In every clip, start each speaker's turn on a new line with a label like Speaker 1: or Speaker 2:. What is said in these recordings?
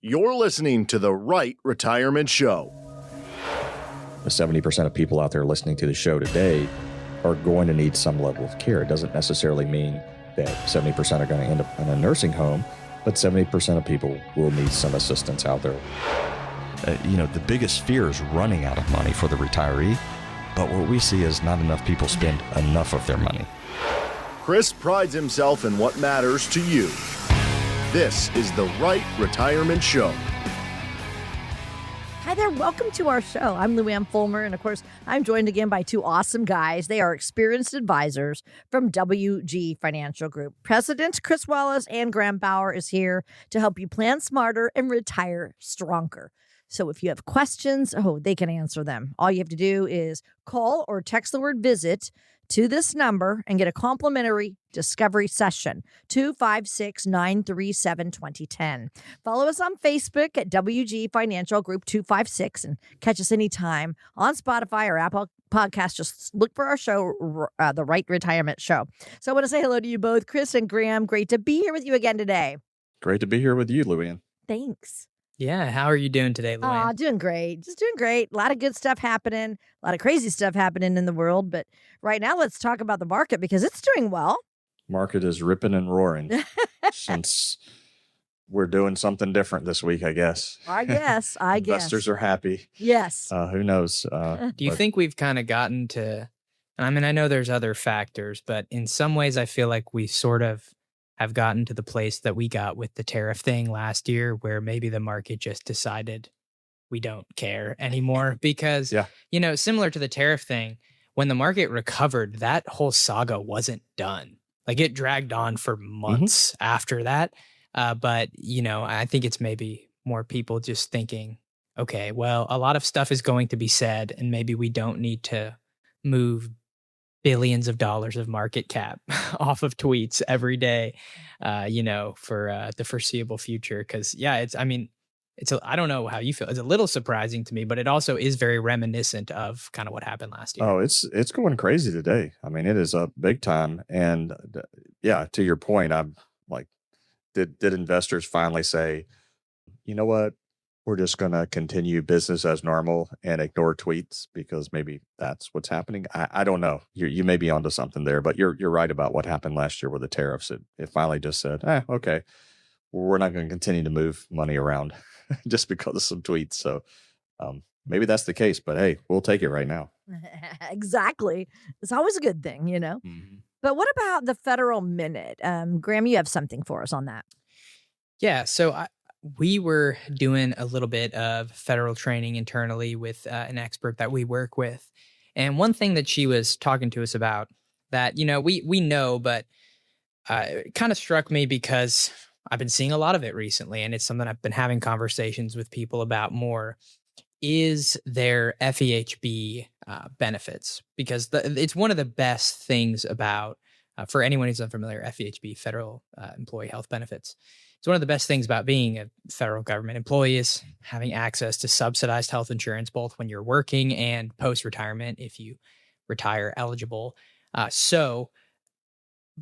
Speaker 1: You're listening to the Rite Retirement Show.
Speaker 2: The 70% of people out there listening to the show today are going to need some level of care. It doesn't necessarily mean that 70% are going to end up in a nursing home, but 70% of people will need some assistance out there. The biggest fear is running out of money for the retiree, but what we see is not enough people spend enough of their money.
Speaker 1: Cris prides himself in what matters to you. This is the Rite Retirement Show.
Speaker 3: Hi there, welcome to our show. I'm Luann Fulmer, and of course, I'm joined again by two awesome guys. They are experienced advisors from WG Financial Group. President Cris Wallace and Graham Bauer is here to help you plan smarter and retire stronger. So if you have questions, they can answer them. All you have to do is call or text the word visit to this number and get a complimentary discovery session, 256-937-2010. Follow us on Facebook at WG Financial Group 256 and catch us anytime on Spotify or Apple Podcasts. Just look for our show, the Rite Retirement Show. So I want to say hello to you both, Cris and Graham. Great to be here with you again today.
Speaker 2: Great to be here with you, Luann.
Speaker 3: Thanks.
Speaker 4: Yeah, how are you doing today, Luann?
Speaker 3: Doing great. Just doing great. A lot of good stuff happening. A lot of crazy stuff happening in the world. But right now, let's talk about the market because it's doing well.
Speaker 2: Market is ripping and roaring since we're doing something different this week, I guess.
Speaker 3: I guess.
Speaker 2: Investors are happy.
Speaker 3: Yes.
Speaker 2: Who knows?
Speaker 4: Do you think we've kind of gotten to, I know there's other factors, but in some ways I feel like we sort of have gotten to the place that we got with the tariff thing last year where maybe the market just decided we don't care anymore because, similar to the tariff thing, when the market recovered, that whole saga wasn't done. Like it dragged on for months after that. But, I think it's maybe more people just thinking, okay, well, a lot of stuff is going to be said and maybe we don't need to move billions of dollars of market cap off of tweets every day, for the foreseeable future. Cause I don't know how you feel. It's a little surprising to me, but it also is very reminiscent of kind of what happened last year.
Speaker 2: Oh, it's going crazy today. It is up big time. And to your point, I'm like, did investors finally say, you know what? We're just going to continue business as normal and ignore tweets because maybe that's what's happening. I don't know. You may be onto something there, but you're right about what happened last year with the tariffs. It finally just said, okay, we're not going to continue to move money around just because of some tweets. So maybe that's the case, but hey, we'll take it right now.
Speaker 3: Exactly. It's always a good thing,
Speaker 2: Mm-hmm.
Speaker 3: But what about the federal minute? Graham, you have something for us on that.
Speaker 4: Yeah. So we were doing a little bit of federal training internally with an expert that we work with. And one thing that she was talking to us about that, we know, but it kind of struck me because I've been seeing a lot of it recently. And it's something I've been having conversations with people about more is their FEHB benefits. Because it's one of the best things about, for anyone who's unfamiliar, FEHB, Federal Employee Health Benefits. It's one of the best things about being a federal government employee is having access to subsidized health insurance, both when you're working and post-retirement if you retire eligible.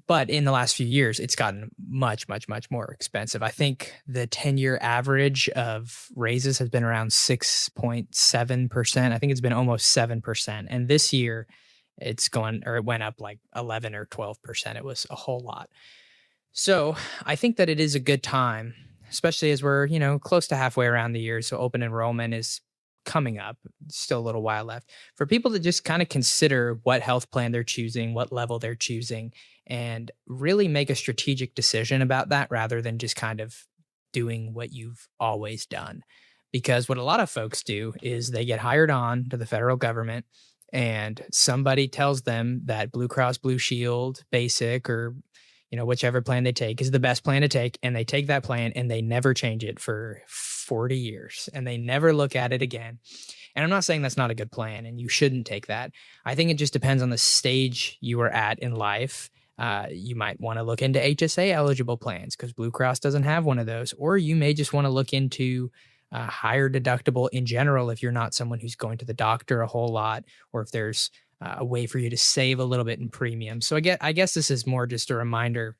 Speaker 4: But in the last few years, it's gotten much, much, much more expensive. I think the 10-year average of raises has been around 6.7%. I think it's been almost 7%. And this year, it went up like 11 or 12%. It was a whole lot. So I think that it is a good time, especially as we're, close to halfway around the year. So open enrollment is coming up, still a little while left, for people to just kind of consider what health plan they're choosing, what level they're choosing, and really make a strategic decision about that rather than just kind of doing what you've always done. Because what a lot of folks do is they get hired on to the federal government and somebody tells them that Blue Cross Blue Shield, Basic, or whichever plan they take is the best plan to take. And they take that plan and they never change it for 40 years and they never look at it again. And I'm not saying that's not a good plan and you shouldn't take that. I think it just depends on the stage you are at in life. You might want to look into HSA eligible plans because Blue Cross doesn't have one of those. Or you may just want to look into higher deductible in general if you're not someone who's going to the doctor a whole lot, or if there's a way for you to save a little bit in premium. So I guess this is more just a reminder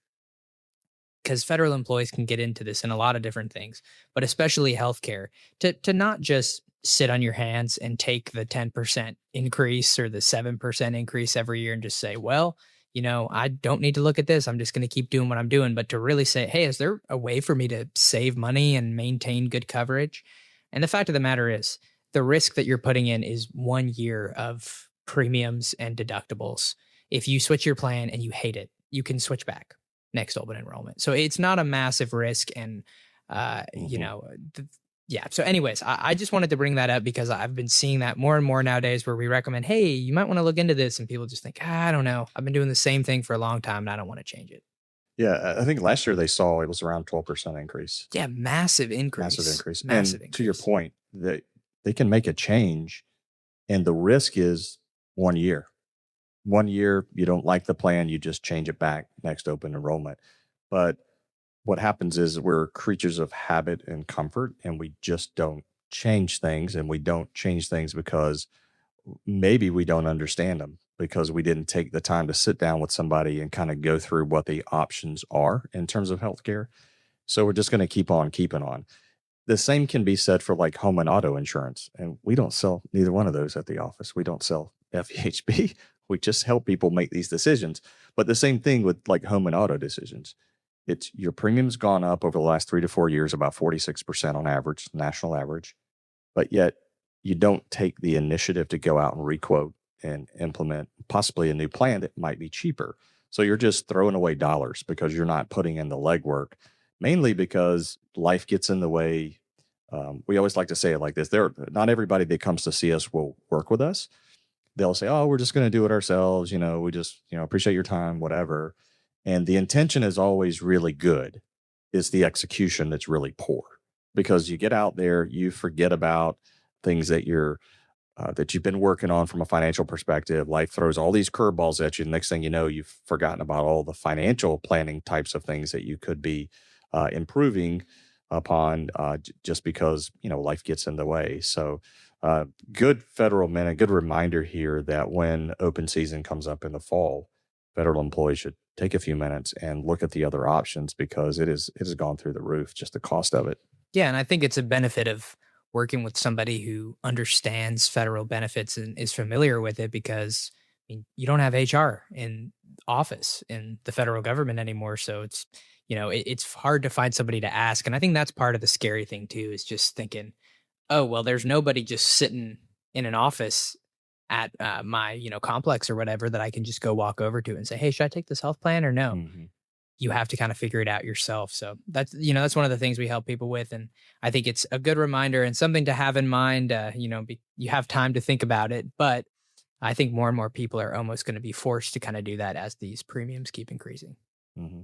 Speaker 4: because federal employees can get into this in a lot of different things, but especially healthcare, to not just sit on your hands and take the 10% increase or the 7% increase every year and just say, well, I don't need to look at this. I'm just going to keep doing what I'm doing. But to really say, hey, is there a way for me to save money and maintain good coverage? And the fact of the matter is, the risk that you're putting in is 1 year of premiums and deductibles. If you switch your plan and you hate it, you can switch back next open enrollment. So it's not a massive risk. And, yeah. So anyways, I just wanted to bring that up because I've been seeing that more and more nowadays where we recommend, hey, you might want to look into this. And people just think, I don't know. I've been doing the same thing for a long time and I don't want to change it.
Speaker 2: Yeah, I think last year they saw it was around 12% increase.
Speaker 4: Yeah, massive increase.
Speaker 2: Massive increase.
Speaker 4: Massive
Speaker 2: and
Speaker 4: increase.
Speaker 2: To your point, they can make a change, and the risk is 1 year. 1 year, you don't like the plan, you just change it back next open enrollment. But what happens is we're creatures of habit and comfort, and we just don't change things. And we don't change things because maybe we don't understand them, because we didn't take the time to sit down with somebody and kind of go through what the options are in terms of healthcare. So we're just going to keep on keeping on. The same can be said for like home and auto insurance. And we don't sell neither one of those at the office. We don't sell FEHB. We just help people make these decisions. But the same thing with like home and auto decisions. It's your premium's gone up over the last 3 to 4 years, about 46% on average, national average. But yet you don't take the initiative to go out and requote and implement possibly a new plan that might be cheaper. So you're just throwing away dollars because you're not putting in the legwork, mainly because life gets in the way. We always like to say it like this. Not everybody that comes to see us will work with us. They'll say, oh, we're just going to do it ourselves. We just, appreciate your time, whatever. And the intention is always really good. It's the execution that's really poor, because you get out there, you forget about things that you've been working on from a financial perspective. Life throws all these curveballs at you. The next thing you know, you've forgotten about all the financial planning types of things that you could be improving upon just because, life gets in the way. So good federal men, a good reminder here that when open season comes up in the fall, federal employees should take a few minutes and look at the other options, because it has gone through the roof, just the cost of it.
Speaker 4: Yeah. And I think it's a benefit of working with somebody who understands federal benefits and is familiar with it, because you don't have HR in office in the federal government anymore. So it's, it's hard to find somebody to ask. And I think that's part of the scary thing too, is just thinking, oh, well, there's nobody just sitting in an office at my, complex or whatever that I can just go walk over to and say, hey, should I take this health plan or no?
Speaker 2: Mm-hmm.
Speaker 4: You have to kind of figure it out yourself. So that's one of the things we help people with. And I think it's a good reminder and something to have in mind. You have time to think about it, but I think more and more people are almost going to be forced to kind of do that as these premiums keep increasing.
Speaker 2: Mm-hmm.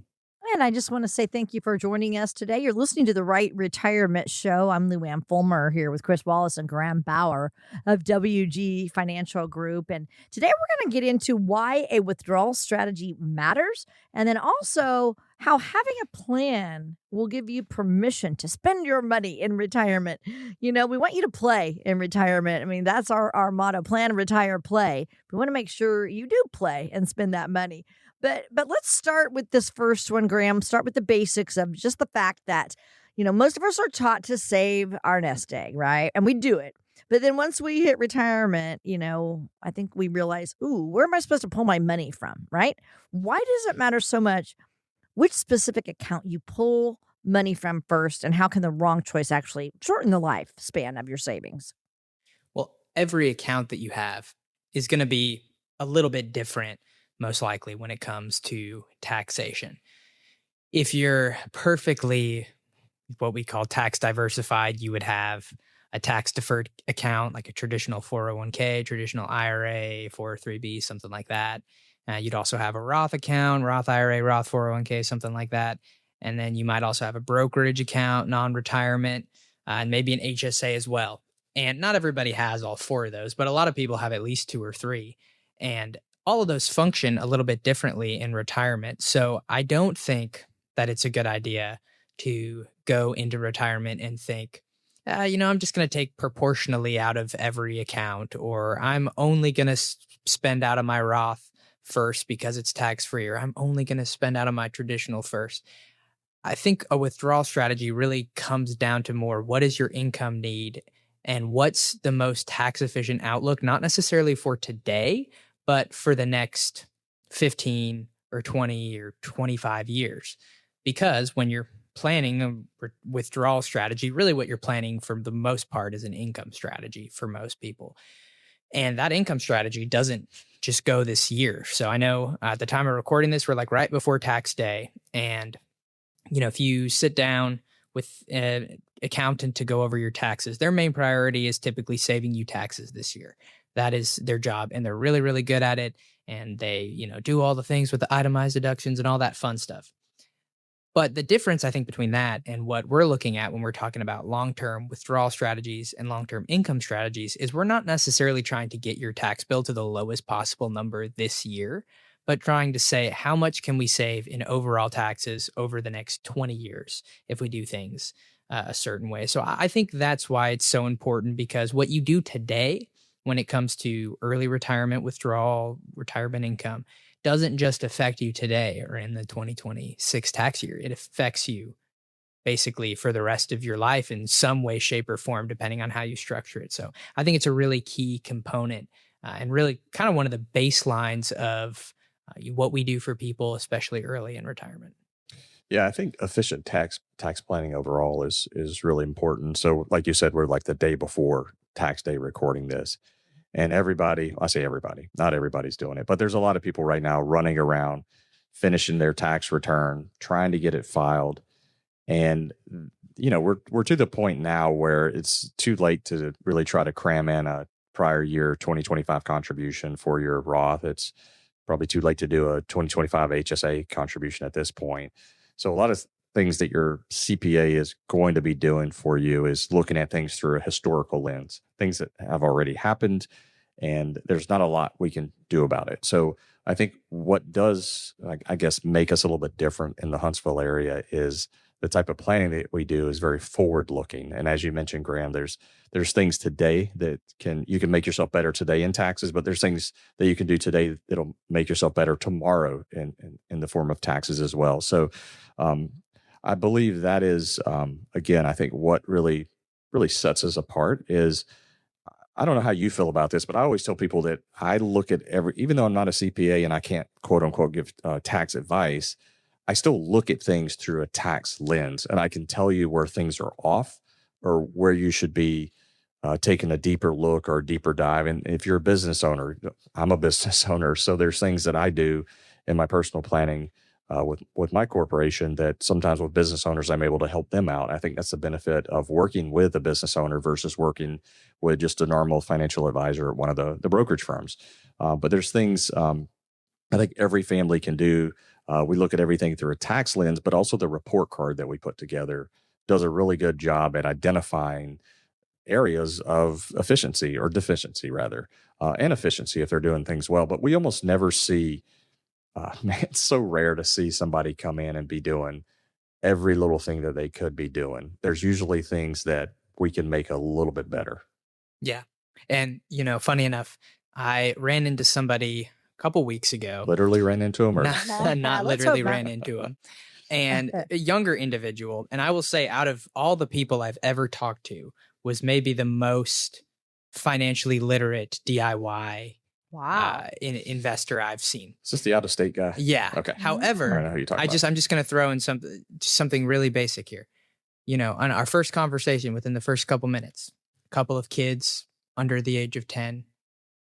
Speaker 3: And I just want to say thank you for joining us today. You're listening to the Rite Retirement Show. I'm Luann Fulmer here with Cris Wallace and Graham Bauer of WG Financial Group. And today we're going to get into why a withdrawal strategy matters, and then also how having a plan will give you permission to spend your money in retirement. We want you to play in retirement. I mean, that's our motto: plan, retire, play. We want to make sure you do play and spend that money. But let's start with this first one, Graham. Start with the basics of just the fact that, most of us are taught to save our nest egg, right? And we do it. But then once we hit retirement, I think we realize, ooh, where am I supposed to pull my money from, right? Why does it matter so much which specific account you pull money from first, and how can the wrong choice actually shorten the lifespan of your savings?
Speaker 4: Well, every account that you have is going to be a little bit different, most likely, when it comes to taxation. If you're perfectly what we call tax diversified, you would have a tax deferred account, like a traditional 401k, traditional IRA, 403b, something like that. You'd also have a Roth account, Roth IRA, Roth 401k, something like that. And then you might also have a brokerage account, non-retirement, and maybe an HSA as well. And not everybody has all four of those, but a lot of people have at least two or three. And all of those function a little bit differently in retirement. So I don't think that it's a good idea to go into retirement and think, I'm just going to take proportionally out of every account, or I'm only going to spend out of my Roth first because it's tax-free, or I'm only going to spend out of my traditional first. I think a withdrawal strategy really comes down to more what is your income need and what's the most tax efficient outlook, not necessarily for today, but for the next 15 or 20 or 25 years. Because when you're planning a withdrawal strategy, really what you're planning for the most part is an income strategy for most people. And that income strategy doesn't just go this year. So I know at the time of recording this, we're like right before tax day. And if you sit down with an accountant to go over your taxes, their main priority is typically saving you taxes this year. That is their job, and they're really, really good at it. And they, do all the things with the itemized deductions and all that fun stuff. But the difference, I think, between that and what we're looking at when we're talking about long-term withdrawal strategies and long-term income strategies is we're not necessarily trying to get your tax bill to the lowest possible number this year, but trying to say how much can we save in overall taxes over the next 20 years if we do things a certain way. So I think that's why it's so important, because what you do today when it comes to early retirement, withdrawal, retirement income doesn't just affect you today or in the 2026 tax year. It affects you basically for the rest of your life in some way, shape, or form, depending on how you structure it. So I think it's a really key component and really kind of one of the baselines of what we do for people, especially early in retirement.
Speaker 2: Yeah, I think efficient tax planning overall is really important. So like you said, we're like the day before tax day recording this. And everybody, I say everybody, not everybody's doing it, but there's a lot of people right now running around, finishing their tax return, trying to get it filed. And, we're to the point now where it's too late to really try to cram in a prior year 2025 contribution for your Roth. It's probably too late to do a 2025 HSA contribution at this point. So a lot of things that your CPA is going to be doing for you is looking at things through a historical lens, things that have already happened, and there's not a lot we can do about it. So I think what does, I guess, make us a little bit different in the Huntsville area is the type of planning that we do is very forward looking. And as you mentioned, Graham, there's things today that you can make yourself better today in taxes, but there's things that you can do today that'll make yourself better tomorrow in the form of taxes as well. So I believe that is, again, I think what really sets us apart is, I don't know how you feel about this, but I always tell people that I look at even though I'm not a CPA and I can't quote unquote give tax advice, I still look at things through a tax lens, and I can tell you where things are off or where you should be taking a deeper look or a deeper dive. And if you're a business owner, I'm a business owner, so there's things that I do in my personal planning with my corporation that sometimes with business owners, I'm able to help them out. I think that's the benefit of working with a business owner versus working with just a normal financial advisor at one of the brokerage firms. But there's things I think every family can do. We look at everything through a tax lens, but also the report card that we put together does a really good job at identifying areas of efficiency or deficiency rather, and efficiency if they're doing things well. But we almost never see, man, it's so rare to see somebody come in and be doing every little thing that they could be doing. There's usually things that we can make a little bit better.
Speaker 4: Yeah. And, funny enough, I ran into somebody a couple weeks ago.
Speaker 2: Literally ran into him? Or?
Speaker 4: Not literally ran into him. And a younger individual. And I will say, out of all the people I've ever talked to, was maybe the most financially literate DIY investor I've seen.
Speaker 2: Is this the out-of-state guy?
Speaker 4: Yeah.
Speaker 2: Okay.
Speaker 4: However,
Speaker 2: I know who you're talking about.
Speaker 4: I'm just going to throw in something really basic here. On our first conversation, within the first couple minutes, a couple of kids under the age of 10,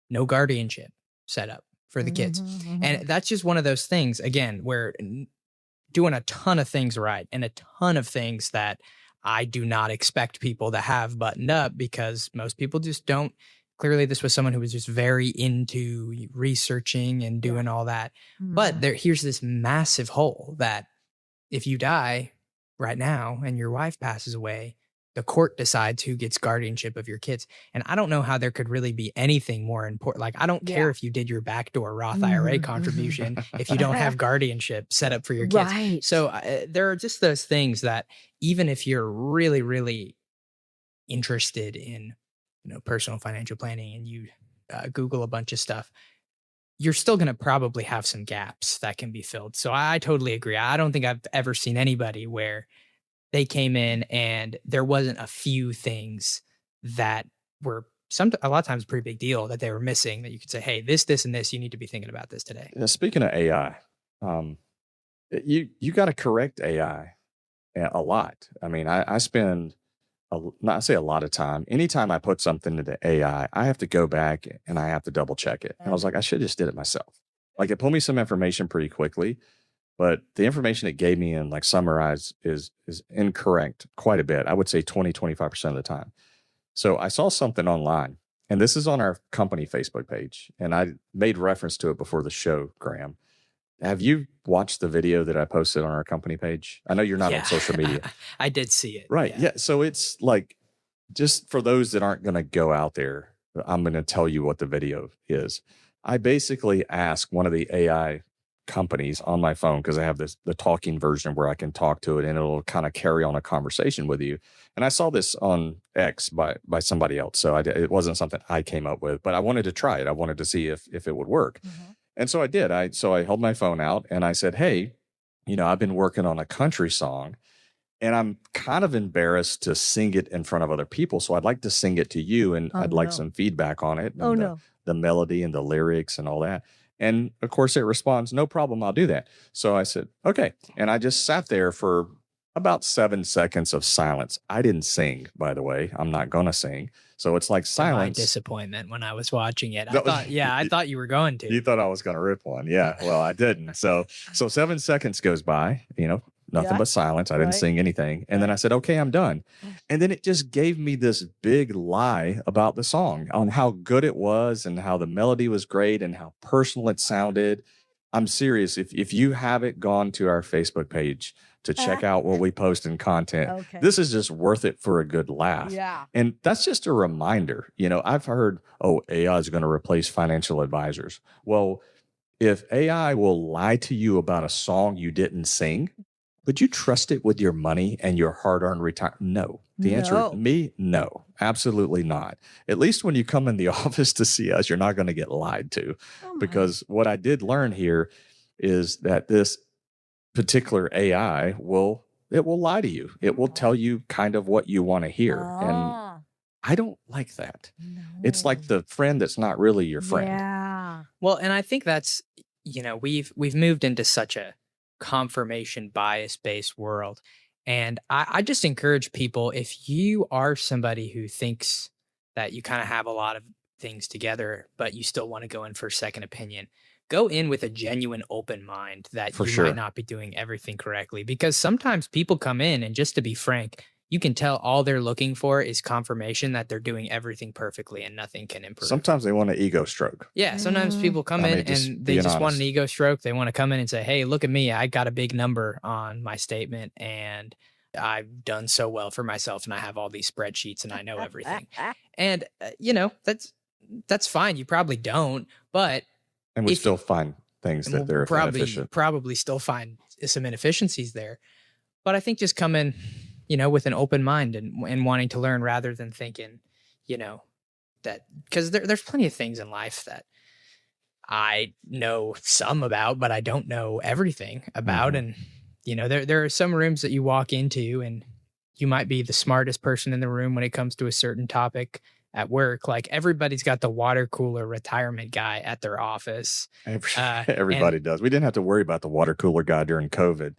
Speaker 4: no guardianship set up for the kids. And that's just one of those things, again, where doing a ton of things right and a ton of things that I do not expect people to have buttoned up, because most people just don't. Clearly, this was someone who was just very into researching and doing all that. But here's this massive hole that if you die right now and your wife passes away, the court decides who gets guardianship of your kids. And I don't know how there could really be anything more important. Like, I don't care if you did your backdoor Roth IRA contribution if you don't have guardianship set up for your kids.
Speaker 3: Right.
Speaker 4: So there are just those things that even if you're really, really interested in, personal financial planning and you Google a bunch of stuff, you're still going to probably have some gaps that can be filled. So I totally agree. I don't think I've ever seen anybody where they came in and there wasn't a few things that were a lot of times a pretty big deal that they were missing, that you could say, hey, this, and this, you need to be thinking about this today.
Speaker 2: Speaking of AI, you got to correct AI a lot. I mean, I spend not say a lot of time. Anytime I put something into AI, I have to go back and I have to double check it. And I was like, I should have just did it myself. Like, it pulled me some information pretty quickly, but the information it gave me and like summarized is incorrect quite a bit. I would say 20-25% of the time. So I saw something online, and this is on our company Facebook page, and I made reference to it before the show, Graham. Have you watched the video that I posted on our company page? I know you're not on social media.
Speaker 4: I did see it.
Speaker 2: Right. Yeah. So it's like, just for those that aren't going to go out there, I'm going to tell you what the video is. I basically asked one of the AI companies on my phone, because I have the talking version where I can talk to it and it'll kind of carry on a conversation with you. And I saw this on X by somebody else. So it wasn't something I came up with, but I wanted to try it. I wanted to see if it would work. Mm-hmm. And so I did. So I held my phone out and I said, hey, I've been working on a country song and I'm kind of embarrassed to sing it in front of other people. So I'd like to sing it to you, and I'd like some feedback on it. And the melody and the lyrics and all that. And of course it responds, no problem, I'll do that. So I said, okay. And I just sat there for about 7 seconds of silence. I didn't sing, by the way. I'm not going to sing. So it's like silence.
Speaker 4: My disappointment when I was watching it. I thought you were going to.
Speaker 2: You thought I was going to rip one. Yeah. Well, I didn't. So 7 seconds goes by, nothing but silence. I didn't sing anything. And then I said, okay, I'm done. And then it just gave me this big lie about the song, on how good it was and how the melody was great and how personal it sounded. I'm serious. If you haven't gone to our Facebook page to check out what we post in content, this is just worth it for a good laugh.
Speaker 3: Yeah.
Speaker 2: And that's just a reminder. I've heard, AI is going to replace financial advisors. Well, if AI will lie to you about a song you didn't sing, would you trust it with your money and your hard-earned retirement? No. The answer, no, absolutely not. At least when you come in the office to see us, you're not going to get lied to. Because what I did learn here is that this particular AI will lie to you. It will tell you kind of what you want to hear. And I don't like that. No. It's like the friend that's not really your friend.
Speaker 3: Yeah.
Speaker 4: Well, and I think that's, we've moved into such a confirmation bias-based world. And I just encourage people, if you are somebody who thinks that you kind of have a lot of things together, but you still want to go in for a second opinion, go in with a genuine open mind that might not be doing everything correctly. Because sometimes people come in, and just to be frank, you can tell all they're looking for is confirmation that they're doing everything perfectly and nothing can improve.
Speaker 2: Sometimes they want an ego stroke.
Speaker 4: Yeah. Sometimes people come in and they just want an ego stroke. They want to come in and say, hey, look at me. I got a big number on my statement and I've done so well for myself and I have all these spreadsheets and I know everything. And, that's fine. You probably don't, but.
Speaker 2: And we still find things that they're inefficient.
Speaker 4: Probably still find some inefficiencies there. But I think just come in, with an open mind and wanting to learn, rather than thinking, that, because there's plenty of things in life that I know some about, but I don't know everything about. Mm-hmm. And, there are some rooms that you walk into and you might be the smartest person in the room when it comes to a certain topic at work. Like, everybody's got the water cooler retirement guy at their office.
Speaker 2: Everybody does. We didn't have to worry about the water cooler guy during COVID.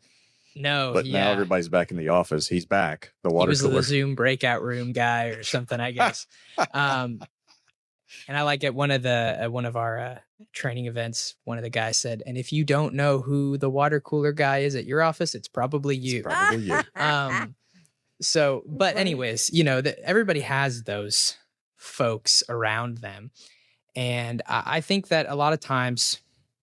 Speaker 4: No,
Speaker 2: but now everybody's back in the office. He's back. The water cooler. He was
Speaker 4: the Zoom breakout room guy or something, I guess. And I like at one of our training events, one of the guys said, "And if you don't know who the water cooler guy is at your office, it's probably you."
Speaker 2: It's probably you.
Speaker 4: So, but anyways, everybody has those folks around them, and I think that a lot of times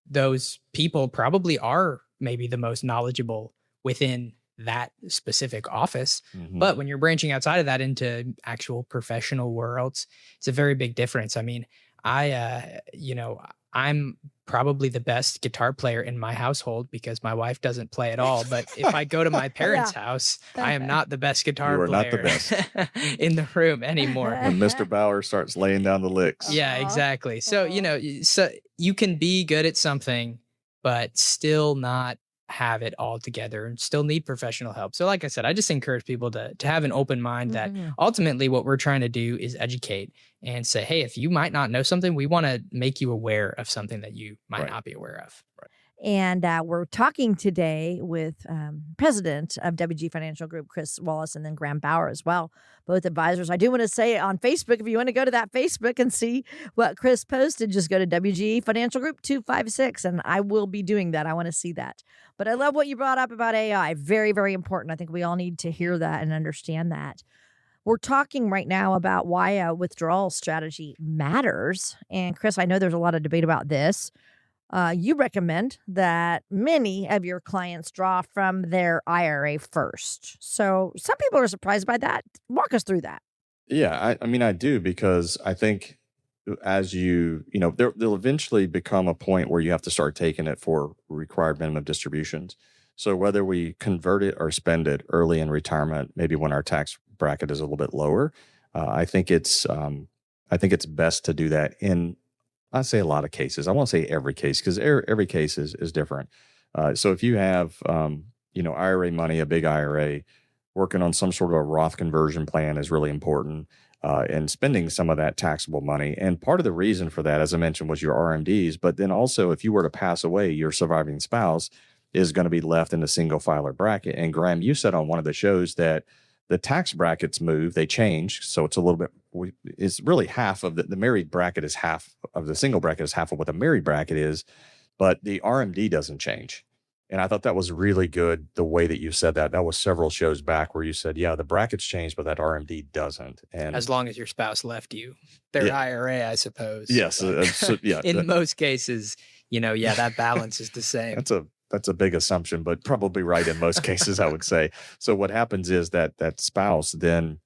Speaker 4: those people probably are maybe the most knowledgeable within that specific office. Mm-hmm. But when you're branching outside of that into actual professional worlds, it's a very big difference. I mean, I'm probably the best guitar player in my household because my wife doesn't play at all. But if I go to my parents' house, I am not the best guitar
Speaker 2: You are
Speaker 4: player
Speaker 2: not the best.
Speaker 4: in the room anymore.
Speaker 2: When Mr. Bauer starts laying down the licks.
Speaker 4: Yeah, exactly. So, so you can be good at something, but still not have it all together and still need professional help. So like I said, I just encourage people to have an open mind that ultimately what we're trying to do is educate and say, hey, if you might not know something, we want to make you aware of something that you might not be aware of.
Speaker 3: And we're talking today with president of WG Financial Group, Cris Wallace, and then Graham Bauer as well, both advisors. I do want to say on Facebook, if you want to go to that Facebook and see what Cris posted, just go to WG Financial Group 256, and I will be doing that. I want to see that. But I love what you brought up about AI. Very, very important. I think we all need to hear that and understand that. We're talking right now about why a withdrawal strategy matters. And Cris, I know there's a lot of debate about this. You recommend that many of your clients draw from their IRA first. So some people are surprised by that. Walk us through that.
Speaker 2: Yeah, I mean, I do, because I think as there'll eventually become a point where you have to start taking it for required minimum distributions. So whether we convert it or spend it early in retirement, maybe when our tax bracket is a little bit lower, I think it's best to do that in, I say a lot of cases. I won't say every case, because every case is different. So if you have, IRA money, a big IRA, working on some sort of a Roth conversion plan is really important, and spending some of that taxable money. And part of the reason for that, as I mentioned, was your RMDs. But then also, if you were to pass away, your surviving spouse is going to be left in the single filer bracket. And Graham, you said on one of the shows that the tax brackets move, they change. So it's a little bit, it's really half of the married bracket is half of the single bracket is half of what the married bracket is, but the RMD doesn't change. And I thought that was really good, the way that you said that. That was several shows back where you said, yeah, the brackets change, but that RMD doesn't. And
Speaker 4: as long as your spouse left you their IRA, I suppose.
Speaker 2: Yes.
Speaker 4: In most cases, that balance is the same.
Speaker 2: That's a big assumption, but probably right in most cases, I would say. So what happens is that spouse then,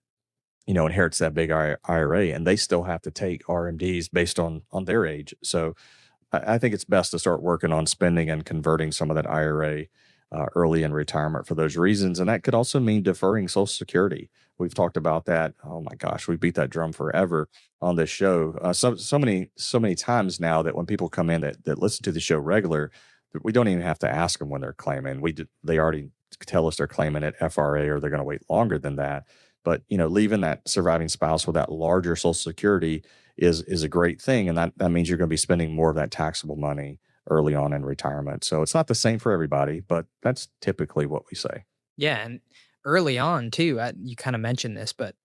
Speaker 2: inherits that big IRA, and they still have to take RMDs based on their age. So I think it's best to start working on spending and converting some of that IRA early in retirement for those reasons. And that could also mean deferring Social Security. We've talked about that. Oh my gosh, we beat that drum forever on this show. So many times now that when people come in that listen to the show regular, we don't even have to ask them when they're claiming. They already tell us they're claiming at FRA, or they're going to wait longer than that. But leaving that surviving spouse with that larger Social Security is a great thing, and that means you're going to be spending more of that taxable money early on in retirement. So it's not the same for everybody, but that's typically what we say.
Speaker 4: Yeah, and early on too. You kind of mentioned this, but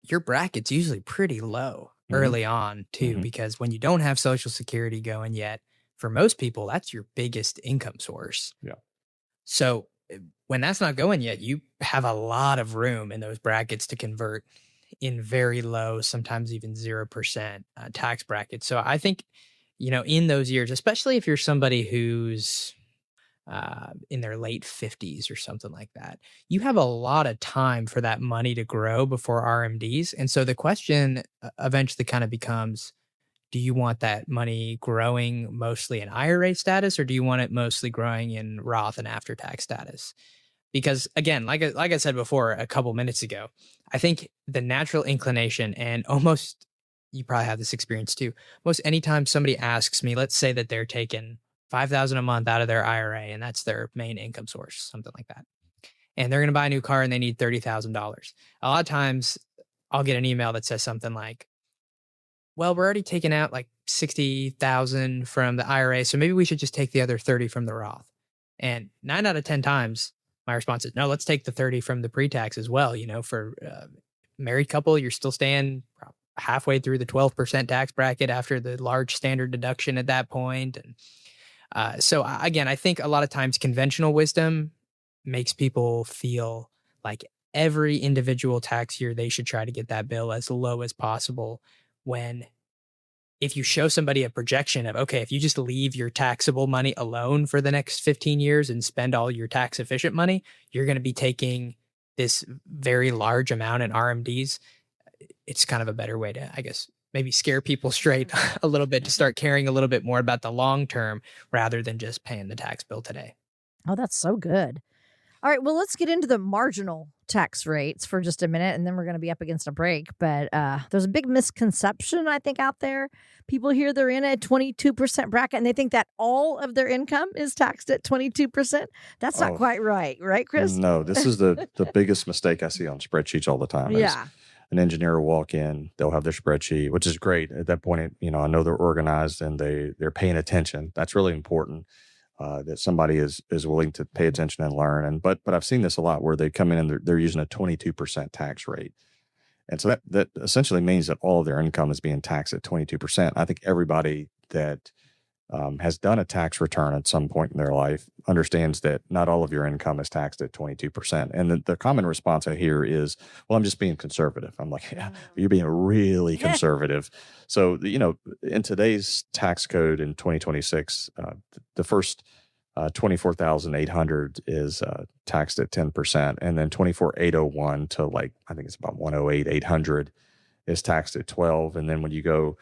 Speaker 4: your bracket's usually pretty low early on too, because when you don't have Social Security going yet, for most people, that's your biggest income source.
Speaker 2: Yeah.
Speaker 4: So when that's not going yet, you have a lot of room in those brackets to convert in very low, sometimes even 0% tax brackets. So I think, in those years, especially if you're somebody who's in their late 50s or something like that, you have a lot of time for that money to grow before RMDs. And so the question eventually kind of becomes, do you want that money growing mostly in IRA status, or do you want it mostly growing in Roth and after-tax status? Because again, like I said before a couple minutes ago, I think the natural inclination, and almost, you probably have this experience too, most anytime somebody asks me, let's say that they're taking $5,000 a month out of their IRA and that's their main income source, something like that, and they're going to buy a new car and they need $30,000. A lot of times I'll get an email that says something like, well, we're already taking out like $60,000 from the IRA, so maybe we should just take the other 30 from the Roth. And 9 out of 10 times, my response is, no, let's take the 30 from the pre-tax as well. For married couple, you're still staying halfway through the 12% tax bracket after the large standard deduction at that point. And so again, I think a lot of times conventional wisdom makes people feel like every individual tax year, they should try to get that bill as low as possible. When if you show somebody a projection of, okay, if you just leave your taxable money alone for the next 15 years and spend all your tax efficient money, you're going to be taking this very large amount in RMDs. It's kind of a better way to, I guess, maybe scare people straight a little bit to start caring a little bit more about the long term rather than just paying the tax bill today.
Speaker 3: Oh, that's so good. All right, well, let's get into the marginal tax rates for just a minute, and then we're going to be up against a break. But there's a big misconception, I think, out there. People hear they're in a 22% bracket, and they think that all of their income is taxed at 22%. That's not quite right, Chris?
Speaker 2: No, this is the biggest mistake I see on spreadsheets all the time.
Speaker 3: Yeah.
Speaker 2: An engineer will walk in, they'll have their spreadsheet, which is great. At that point, I know they're organized and they're paying attention. That's really important. That somebody is willing to pay attention and learn. But I've seen this a lot where they come in and they're using a 22% tax rate. And so that essentially means that all of their income is being taxed at 22%. I think everybody that has done a tax return at some point in their life understands that not all of your income is taxed at 22%. And the common response I hear is, well, I'm just being conservative. I'm like, yeah, you're being really conservative. So, in today's tax code in 2026, the first 24,800 is taxed at 10%. And then 24,801 to I think it's about 108,800 is taxed at 12. And then when you go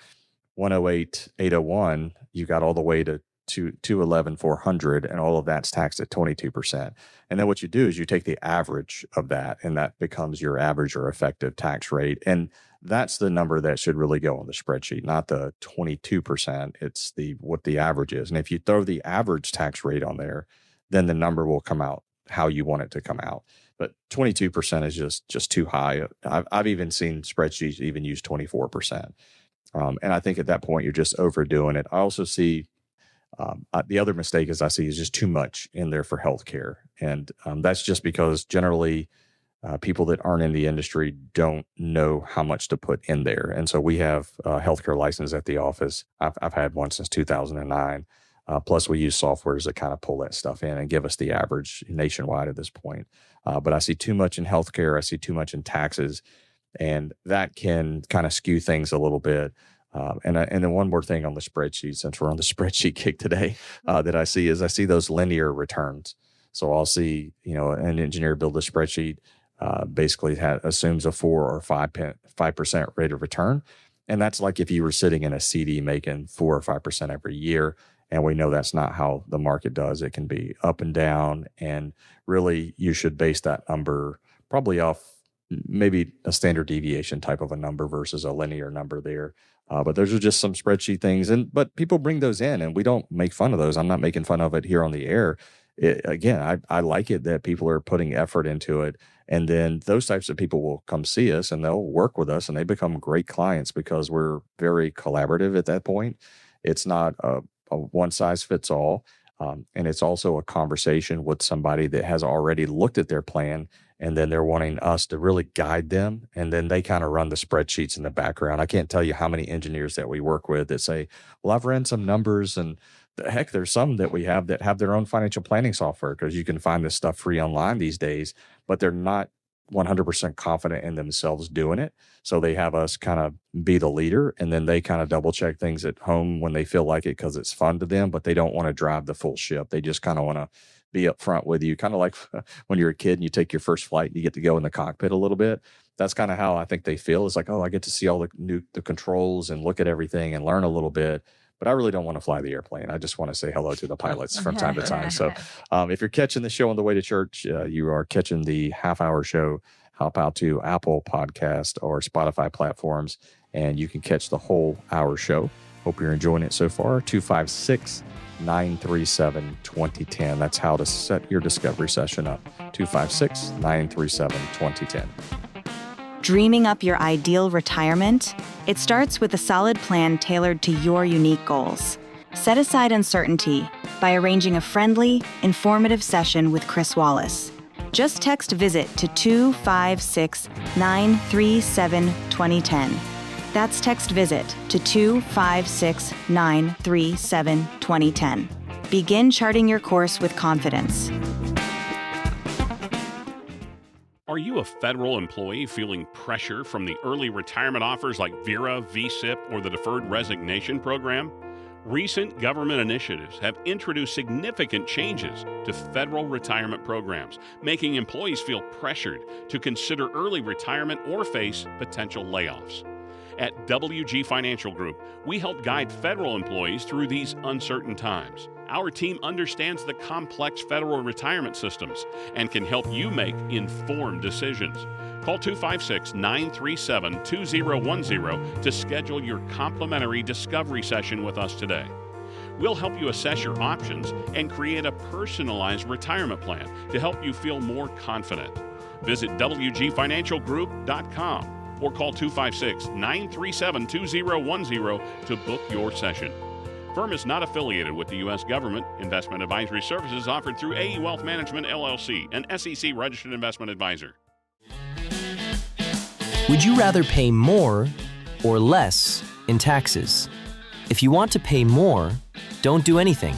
Speaker 2: 108,801, you got all the way to 211,400, and all of that's taxed at 22%. And then what you do is you take the average of that, and that becomes your average or effective tax rate. And that's the number that should really go on the spreadsheet, not the 22%. It's what the average is. And if you throw the average tax rate on there, then the number will come out how you want it to come out. But 22% is just too high. I've even seen spreadsheets even use 24%. And I think at that point, you're just overdoing it. I also see the other mistake I see is just too much in there for healthcare. And that's just because generally people that aren't in the industry don't know how much to put in there. And so we have a healthcare license at the office. I've had one since 2009. Plus we use softwares that kind of pull that stuff in and give us the average nationwide at this point. But I see too much in healthcare. I see too much in taxes. And that can kind of skew things a little bit. And then one more thing on the spreadsheet, since we're on the spreadsheet kick today, that I see those linear returns. So I'll see, an engineer build a spreadsheet, basically assumes a 4 or 5% rate of return. And that's like if you were sitting in a CD making 4 or 5% every year. And we know that's not how the market does. It can be up and down. And really, you should base that number probably off maybe a standard deviation type of a number versus a linear number there. But those are just some spreadsheet things. But people bring those in and we don't make fun of those. I'm not making fun of it here on the air. I like it that people are putting effort into it. And then those types of people will come see us and they'll work with us and they become great clients because we're very collaborative at that point. It's not a one size fits all. And it's also a conversation with somebody that has already looked at their plan, and then they're wanting us to really guide them. And then they kind of run the spreadsheets in the background. I can't tell you how many engineers that we work with that say, well, I've ran some numbers, and heck, there's some that we have that have their own financial planning software because you can find this stuff free online these days, but they're not 100% confident in themselves doing it. So they have us kind of be the leader, and then they kind of double check things at home when they feel like it because it's fun to them, but they don't want to drive the full ship. They just kind of want to be up front with you. Kind of like when you're a kid and you take your first flight, you get to go in the cockpit a little bit. That's kind of how I think they feel. It's like, oh, I get to see all the controls and look at everything and learn a little bit. But I really don't want to fly the airplane. I just want to say hello to the pilots from time to time. So if you're catching the show on the way to church, you are catching the half-hour show. Hop out to Apple Podcast or Spotify platforms, and you can catch the whole hour show. Hope you're enjoying it so far. 256-937-2010. That's how to set your discovery session up. 256-937-2010.
Speaker 5: Dreaming up your ideal retirement? It starts with a solid plan tailored to your unique goals. Set aside uncertainty by arranging a friendly, informative session with Cris Wallace. Just text VISIT to 256-937-2010. That's text VISIT to 256-937-2010. Begin charting your course with confidence.
Speaker 6: Are you a federal employee feeling pressure from the early retirement offers like VERA, VSIP, or the Deferred Resignation Program? Recent government initiatives have introduced significant changes to federal retirement programs, making employees feel pressured to consider early retirement or face potential layoffs. At WG Financial Group, we help guide federal employees through these uncertain times. Our team understands the complex federal retirement systems and can help you make informed decisions. Call 256-937-2010 to schedule your complimentary discovery session with us today. We'll help you assess your options and create a personalized retirement plan to help you feel more confident. Visit WGFinancialGroup.com or call 256-937-2010 to book your session. Firm is not affiliated with the U.S. government. Investment advisory services offered through AE Wealth Management, LLC, an SEC registered investment advisor.
Speaker 7: Would you rather pay more or less in taxes? If you want to pay more, don't do anything.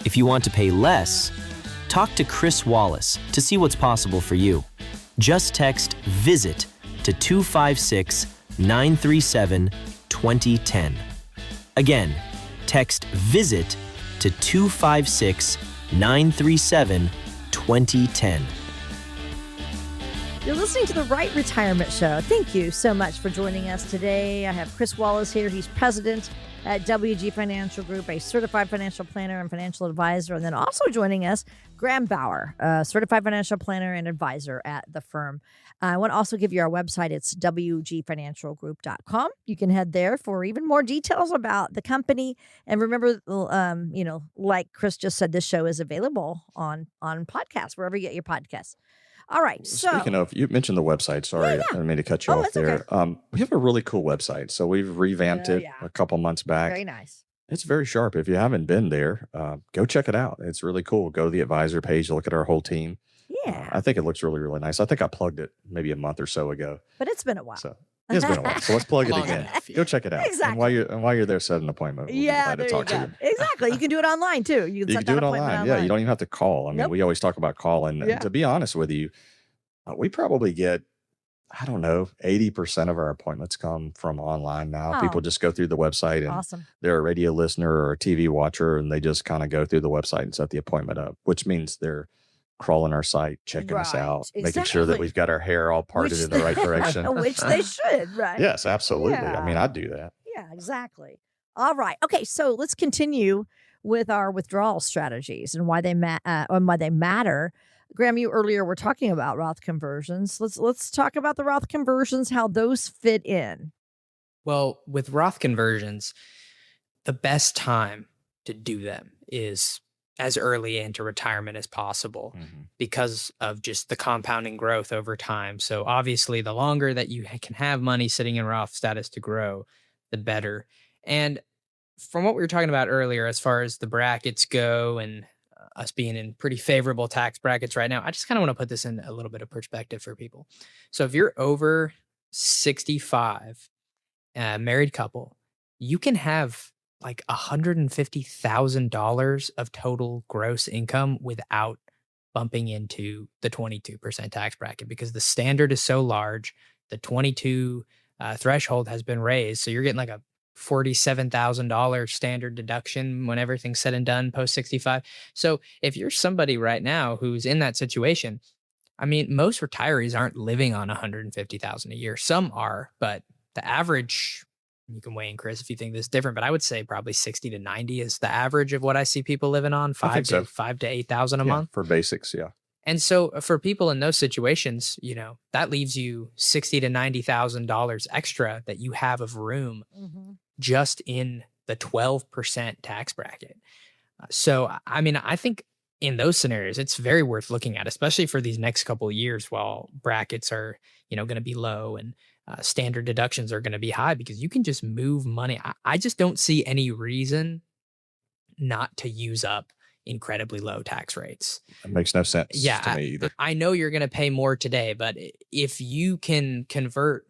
Speaker 7: If you want to pay less, talk to Cris Wallace to see what's possible for you. Just text VISIT to 256-937-2010. Again, text VISIT to 256-937-2010.
Speaker 3: You're listening to the Rite Retirement Show. Thank you so much for joining us today. I have Cris Wallace here. He's president at WG Financial Group, a certified financial planner and financial advisor. And then also joining us, Graham Bauer, a certified financial planner and advisor at the firm. I want to also give you our website. It's wgfinancialgroup.com. You can head there for even more details about the company. And remember, like Cris just said, this show is available on podcasts, wherever you get your podcasts. All right. So
Speaker 2: speaking of, you mentioned the website. Sorry, I didn't mean to cut you off there. Okay. We have a really cool website. So we've revamped it a couple months back.
Speaker 3: Very nice.
Speaker 2: It's very sharp. If you haven't been there, go check it out. It's really cool. Go to the advisor page, look at our whole team.
Speaker 3: Yeah.
Speaker 2: I think it looks really, really nice. I think I plugged it maybe a month or so ago.
Speaker 3: But it's been a while.
Speaker 2: So it's been a while. So let's plug it again.
Speaker 4: Enough,
Speaker 2: Go check it out.
Speaker 3: Exactly.
Speaker 2: And while you're there, set an appointment. We'll be glad to talk to you.
Speaker 3: Exactly. You can do it online too. You can set
Speaker 2: do
Speaker 3: that
Speaker 2: it
Speaker 3: appointment
Speaker 2: online.
Speaker 3: online.
Speaker 2: Yeah, you don't even have to call. I mean, we always talk about calling.
Speaker 3: Yeah.
Speaker 2: To be honest with you, we probably get, 80% of our appointments come from online now.
Speaker 3: Oh.
Speaker 2: People just go through the website and they're a radio listener or a TV watcher, and they just kind of go through the website and set the appointment up, which means they're crawling our site, checking us out, making sure that we've got our hair all parted in the right direction.
Speaker 3: Which they should, right?
Speaker 2: Yes, absolutely.
Speaker 3: Yeah.
Speaker 2: I mean, I'd do that.
Speaker 3: Yeah, exactly. All right. Okay, so let's continue with our withdrawal strategies and why they matter. Graham, you earlier were talking about Roth conversions. Let's talk about the Roth conversions, how those fit in.
Speaker 4: Well, with Roth conversions, the best time to do them is as early into retirement as possible because of just the compounding growth over time. So obviously, the longer that you can have money sitting in Roth status to grow, the better. And from what we were talking about earlier, as far as the brackets go and us being in pretty favorable tax brackets right now, I just kind of want to put this in a little bit of perspective for people. So if you're over 65, married couple, you can have like $150,000 of total gross income without bumping into the 22% tax bracket because the standard is so large. The 22 threshold has been raised. So you're getting like a $47,000 standard deduction when everything's said and done post 65. So if you're somebody right now who's in that situation, I mean, most retirees aren't living on $150,000 a year. Some are, but the average, you can weigh in, Cris, if you think this is different, but I would say probably 60 to 90 is the average of what I see people living on, five to $8,000 a month
Speaker 2: for basics. Yeah.
Speaker 4: And so for people in those situations, that leaves you $60,000 to $90,000 extra that you have of room just in the 12% tax bracket. So, I mean, I think in those scenarios, it's very worth looking at, especially for these next couple of years while brackets are, going to be low and standard deductions are going to be high because you can just move money. I just don't see any reason not to use up incredibly low tax rates.
Speaker 2: It makes no sense to me either.
Speaker 4: I know you're going to pay more today, but if you can convert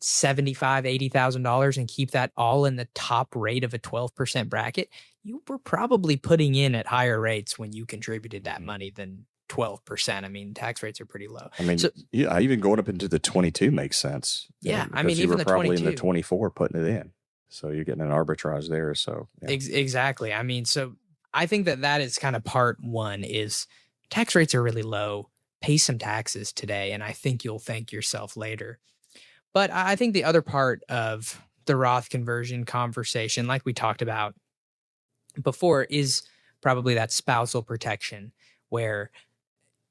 Speaker 4: $75,000, $80,000 and keep that all in the top rate of a 12% bracket, you were probably putting in at higher rates when you contributed that money than 12%. I mean, tax rates are pretty low.
Speaker 2: I mean, even going up into the 22 makes sense.
Speaker 4: Yeah, I mean, even the 22. You were
Speaker 2: probably in the 24 putting it in. So you're getting an arbitrage there. So
Speaker 4: exactly. I mean, so I think that is kind of part one is tax rates are really low. Pay some taxes today, and I think you'll thank yourself later. But I think the other part of the Roth conversion conversation, like we talked about before, is probably that spousal protection where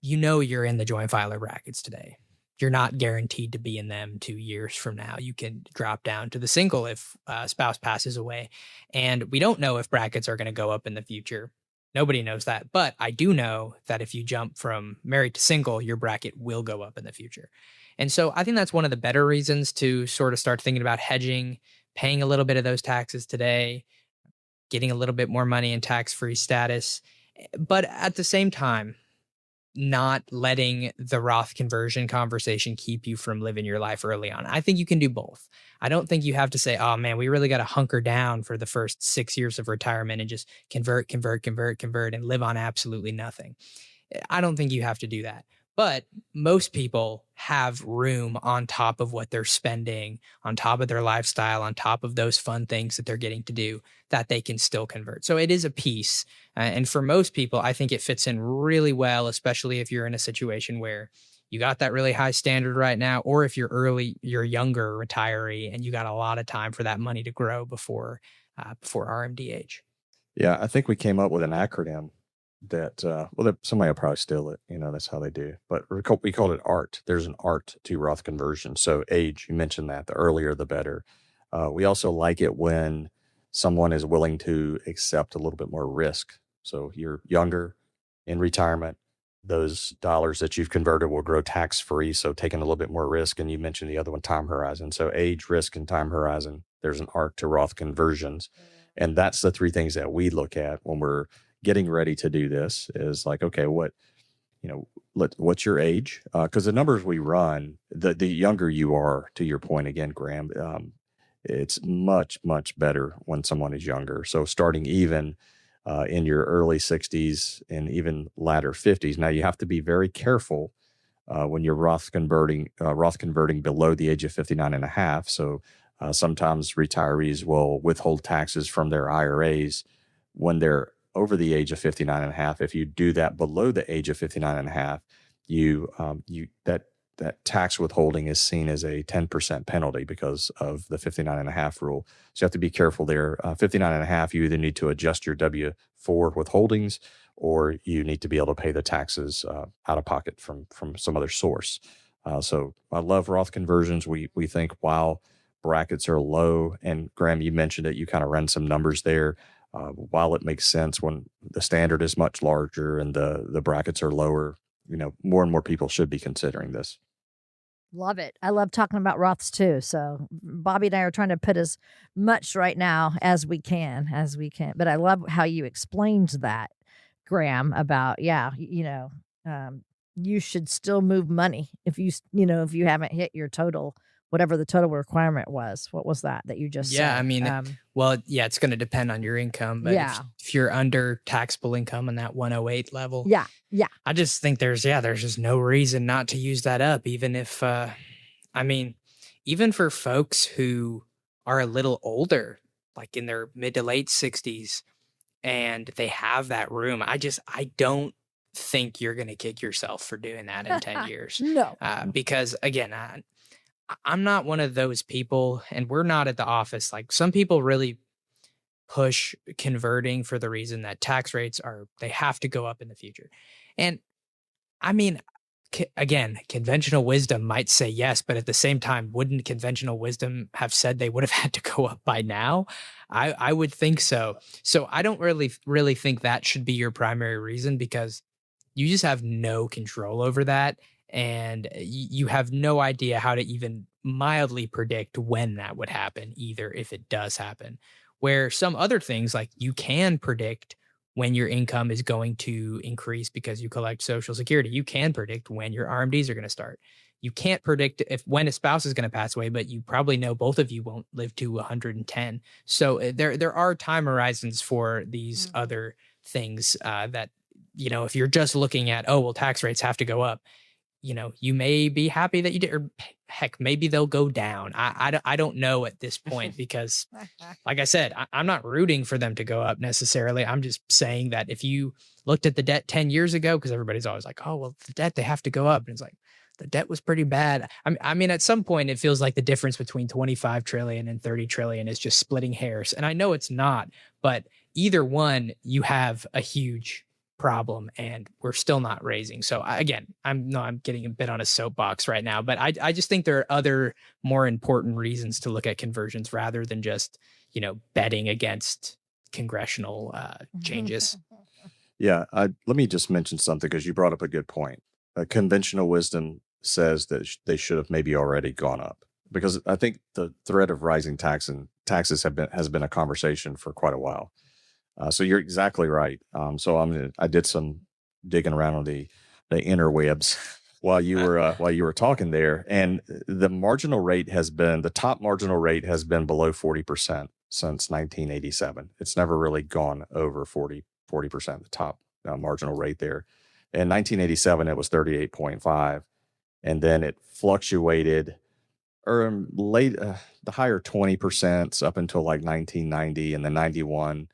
Speaker 4: you're in the joint filer brackets today. You're not guaranteed to be in them 2 years from now. You can drop down to the single if a spouse passes away. And we don't know if brackets are going to go up in the future. Nobody knows that. But I do know that if you jump from married to single, your bracket will go up in the future. And so I think that's one of the better reasons to sort of start thinking about hedging, paying a little bit of those taxes today, getting a little bit more money in tax-free status. But at the same time, not letting the Roth conversion conversation keep you from living your life early on. I think you can do both. I don't think you have to say, oh man, we really got to hunker down for the first 6 years of retirement and just convert, and live on absolutely nothing. I don't think you have to do that. But most people have room on top of what they're spending, on top of their lifestyle, on top of those fun things that they're getting to do, that they can still convert. So it is a piece. And for most people, I think it fits in really well, especially if you're in a situation where you got that really high standard right now, or if you're younger retiree and you got a lot of time for that money to grow before RMDH.
Speaker 2: Yeah, I think we came up with an acronym that, somebody will probably steal it. That's how they do. But we called it ART. There's an art to Roth conversion. So age, you mentioned that, the earlier, the better. We also like it when someone is willing to accept a little bit more risk. So you're younger in retirement, those dollars that you've converted will grow tax-free. So taking a little bit more risk. And you mentioned the other one, time horizon. So age, risk, and time horizon. There's an art to Roth conversions. And that's the three things that we look at when we're getting ready to do this. Is like, okay, what's your age? Because the numbers we run, the younger you are, to your point again, Graham, it's much, much better when someone is younger. So starting even in your early 60s and even latter 50s. Now you have to be very careful when you're Roth converting below the age of 59 and a half. So sometimes retirees will withhold taxes from their IRAs when they're over the age of 59 and a half. If you do that below the age of 59 and a half, that tax withholding is seen as a 10% penalty because of the 59 and a half rule. So you have to be careful there. 59 and a half, you either need to adjust your W-4 withholdings, or you need to be able to pay the taxes out of pocket from some other source. So I love Roth conversions. We think while brackets are low, and Graham, you mentioned it, you kind of ran some numbers there. While it makes sense when the standard is much larger and the brackets are lower, more and more people should be considering this.
Speaker 3: Love it. I love talking about Roths too. So Bobby and I are trying to put as much right now as we can. But I love how you explained that, Graham, about, you should still move money if if you haven't hit your total, whatever the total requirement was. What was that you just said?
Speaker 4: Yeah, I mean, it's going to depend on your income. But if you're under taxable income on that 108 level, I just think there's just no reason not to use that up. Even if, even for folks who are a little older, like in their mid to late 60s, and they have that room, I don't think you're going to kick yourself for doing that in 10 years.
Speaker 3: No.
Speaker 4: Because again, I'm not one of those people, and we're not at the office. Like, some people really push converting for the reason that tax rates they have to go up in the future. And I mean, again, conventional wisdom might say yes, but at the same time, wouldn't conventional wisdom have said they would have had to go up by now? I would think so. So I don't really think that should be your primary reason, because you just have no control over that. And you have no idea how to even mildly predict when that would happen, either, if it does happen. Where some other things, like, you can predict when your income is going to increase because you collect Social Security. You can predict when your RMDs are going to start. You can't predict when a spouse is going to pass away, but you probably know both of you won't live to 110. So there are time horizons for these other things that, if you're just looking at, tax rates have to go up, you may be happy that you did, or heck, maybe they'll go down. I don't know at this point, because like I said, I'm not rooting for them to go up necessarily. I'm just saying that if you looked at the debt 10 years ago, because everybody's always like, the debt, they have to go up. And it's like, the debt was pretty bad. I mean, at some point, it feels like the difference between 25 trillion and 30 trillion is just splitting hairs. And I know it's not, but either one, you have a huge problem and we're still not raising. So I'm getting a bit on a soapbox right now, but I just think there are other more important reasons to look at conversions rather than just, betting against congressional changes.
Speaker 2: Yeah, let me just mention something because you brought up a good point. Conventional wisdom says that they should have maybe already gone up, because I think the threat of rising taxes has been a conversation for quite a while. So you're exactly right. So I did some digging around on the interwebs while you were talking there, and the top marginal rate has been below 40% since 1987. It's never really gone over 40%, the top marginal rate there. In 1987, it was 38.5, and then it fluctuated the higher 20% up until like 1990, and then 91.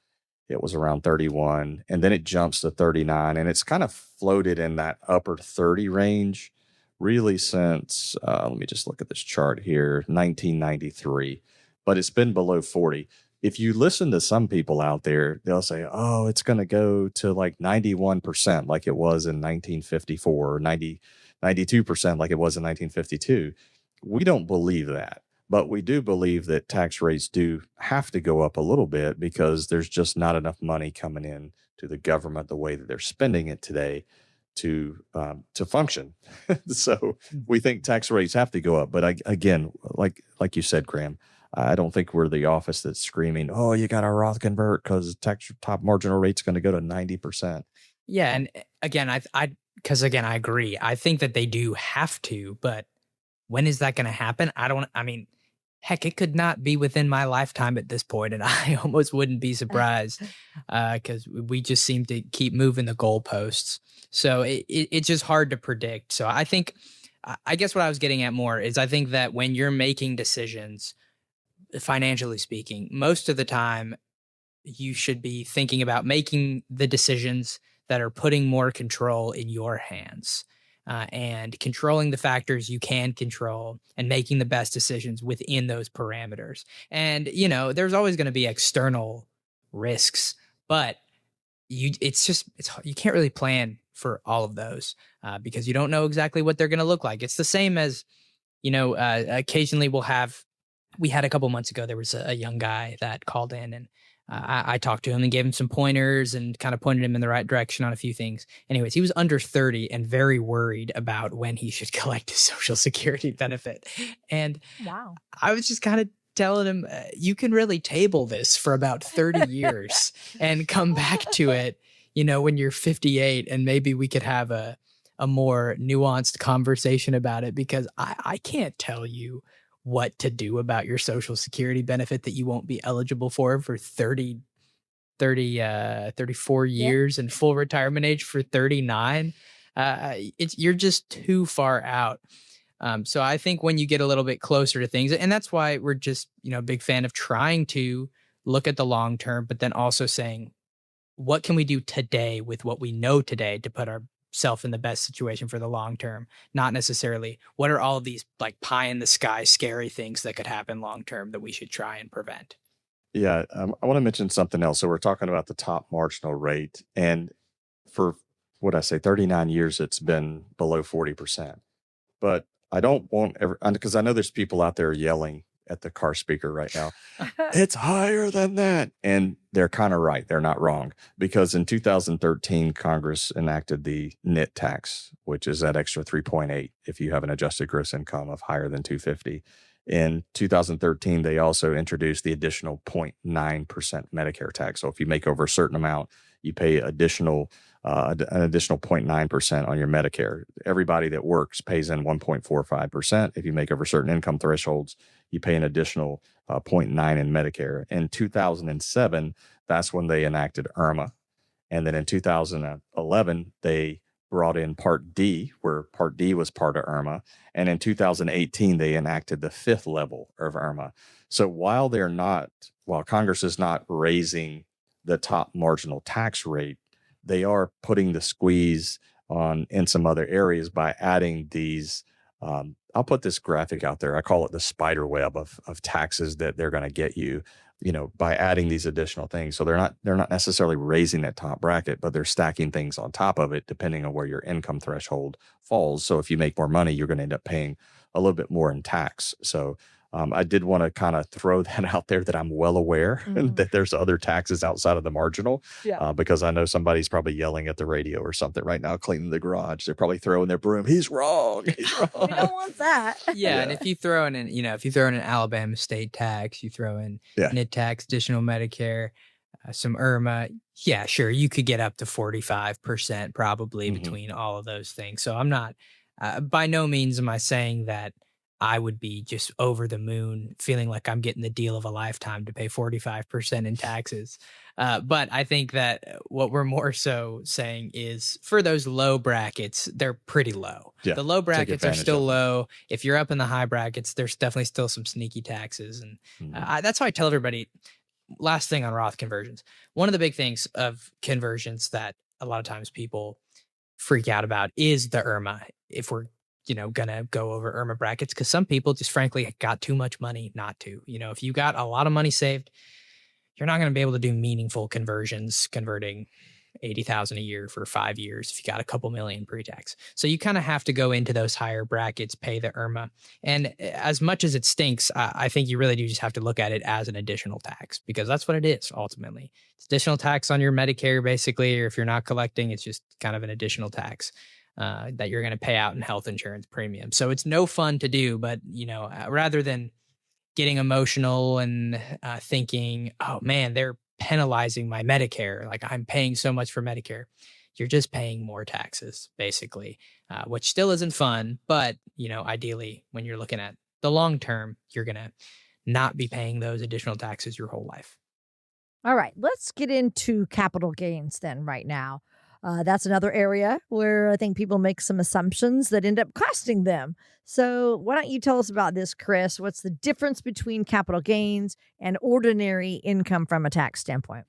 Speaker 2: It was around 31, and then it jumps to 39, and it's kind of floated in that upper 30 range really since, let me just look at this chart here, 1993, but it's been below 40. If you listen to some people out there, they'll say, oh, it's going to go to like 91% like it was in 1954, or 92% like it was in 1952. We don't believe that. But we do believe that tax rates do have to go up a little bit because there's just not enough money coming in to the government the way that they're spending it today to function. So we think tax rates have to go up. But again, like you said, Graham, I don't think we're the office that's screaming, oh, you got a Roth convert because top marginal rate's going to go to 90%.
Speaker 4: Yeah. And again, I agree. I think that they do have to, but when is that going to happen? Heck, it could not be within my lifetime at this point, and I almost wouldn't be surprised because we just seem to keep moving the goalposts. So it's just hard to predict. So I guess what I was getting at more is I think that when you're making decisions, financially speaking, most of the time you should be thinking about making the decisions that are putting more control in your hands. And controlling the factors you can control and making the best decisions within those parameters. And, there's always going to be external risks, but you can't really plan for all of those because you don't know exactly what they're going to look like. It's the same as, occasionally we had a couple months ago, there was a young guy that called in and I talked to him and gave him some pointers and kind of pointed him in the right direction on a few things. Anyways, he was under 30 and very worried about when he should collect his Social Security benefit. And
Speaker 3: wow,
Speaker 4: I was just kind of telling him, you can really table this for about 30 years and come back to it, when you're 58, and maybe we could have a more nuanced conversation about it, because I can't tell you what to do about your Social Security benefit that you won't be eligible for 34 years and full retirement age for 39. You're just too far out. So I think when you get a little bit closer to things, and that's why we're just, a big fan of trying to look at the long term, but then also saying, what can we do today with what we know today to put ourselves in the best situation for the long term? Not necessarily what are all of these like pie in the sky scary things that could happen long term that we should try and prevent.
Speaker 2: Yeah, I want to mention something else. So we're talking about the top marginal rate, and for 39 years it's been below 40%. But I don't want because I know there's people out there yelling at the car speaker right now, it's higher than that. And they're kind of right. They're not wrong, because in 2013, Congress enacted the NIT tax, which is that extra 3.8 if you have an adjusted gross income of higher than 250. In 2013, they also introduced the additional 0.9% Medicare tax. So if you make over a certain amount, you pay an additional 0.9% on your Medicare. Everybody that works pays in 1.45%. If you make over certain income thresholds, you pay an additional 0.9 in Medicare. In 2007, that's when they enacted IRMA. And then in 2011, they brought in Part D, where Part D was part of IRMA. And in 2018, they enacted the fifth level of IRMA. So while Congress is not raising the top marginal tax rate, they are putting the squeeze on in some other areas by adding these I'll put this graphic out there. I call it the spider web of taxes that they're going to get you, by adding these additional things. So they're not necessarily raising that top bracket, but they're stacking things on top of it, depending on where your income threshold falls. So if you make more money, you're going to end up paying a little bit more in tax. So I did want to kind of throw that out there, that I'm well aware that there's other taxes outside of the marginal, because I know somebody's probably yelling at the radio or something right now, cleaning the garage. They're probably throwing their broom. He's wrong. He's wrong.
Speaker 3: We don't want that.
Speaker 4: Yeah, and if you throw in an Alabama state tax, you throw in NIT tax, additional Medicare, some IRMA, yeah, sure, you could get up to 45% probably between all of those things. So I'm not, by no means am I saying that I would be just over the moon feeling like I'm getting the deal of a lifetime to pay 45% in taxes. But I think that what we're more so saying is for those low brackets, they're pretty low. Yeah, the low brackets are still low. If you're up in the high brackets, there's definitely still some sneaky taxes. And that's why I tell everybody, last thing on Roth conversions, one of the big things of conversions that a lot of times people freak out about is the IRMA. If we're gonna go over IRMA brackets, because some people just frankly got too much money not to. If you got a lot of money saved, you're not going to be able to do meaningful conversions, converting $80,000 a year for 5 years if you got a couple million pre-tax. So you kind of have to go into those higher brackets, pay the IRMA. And as much as it stinks, I think you really do just have to look at it as an additional tax, because that's what it is ultimately. It's additional tax on your Medicare, basically, or if you're not collecting, it's just kind of an additional tax that you're going to pay out in health insurance premium. So it's no fun to do, but rather than getting emotional and thinking, oh man, they're penalizing my Medicare, like I'm paying so much for Medicare, you're just paying more taxes basically, which still isn't fun. But ideally, when you're looking at the long term, you're going to not be paying those additional taxes your whole life.
Speaker 3: All right, let's get into capital gains then right now. That's another area where I think people make some assumptions that end up costing them. So why don't you tell us about this, Cris? What's the difference between capital gains and ordinary income from a tax standpoint?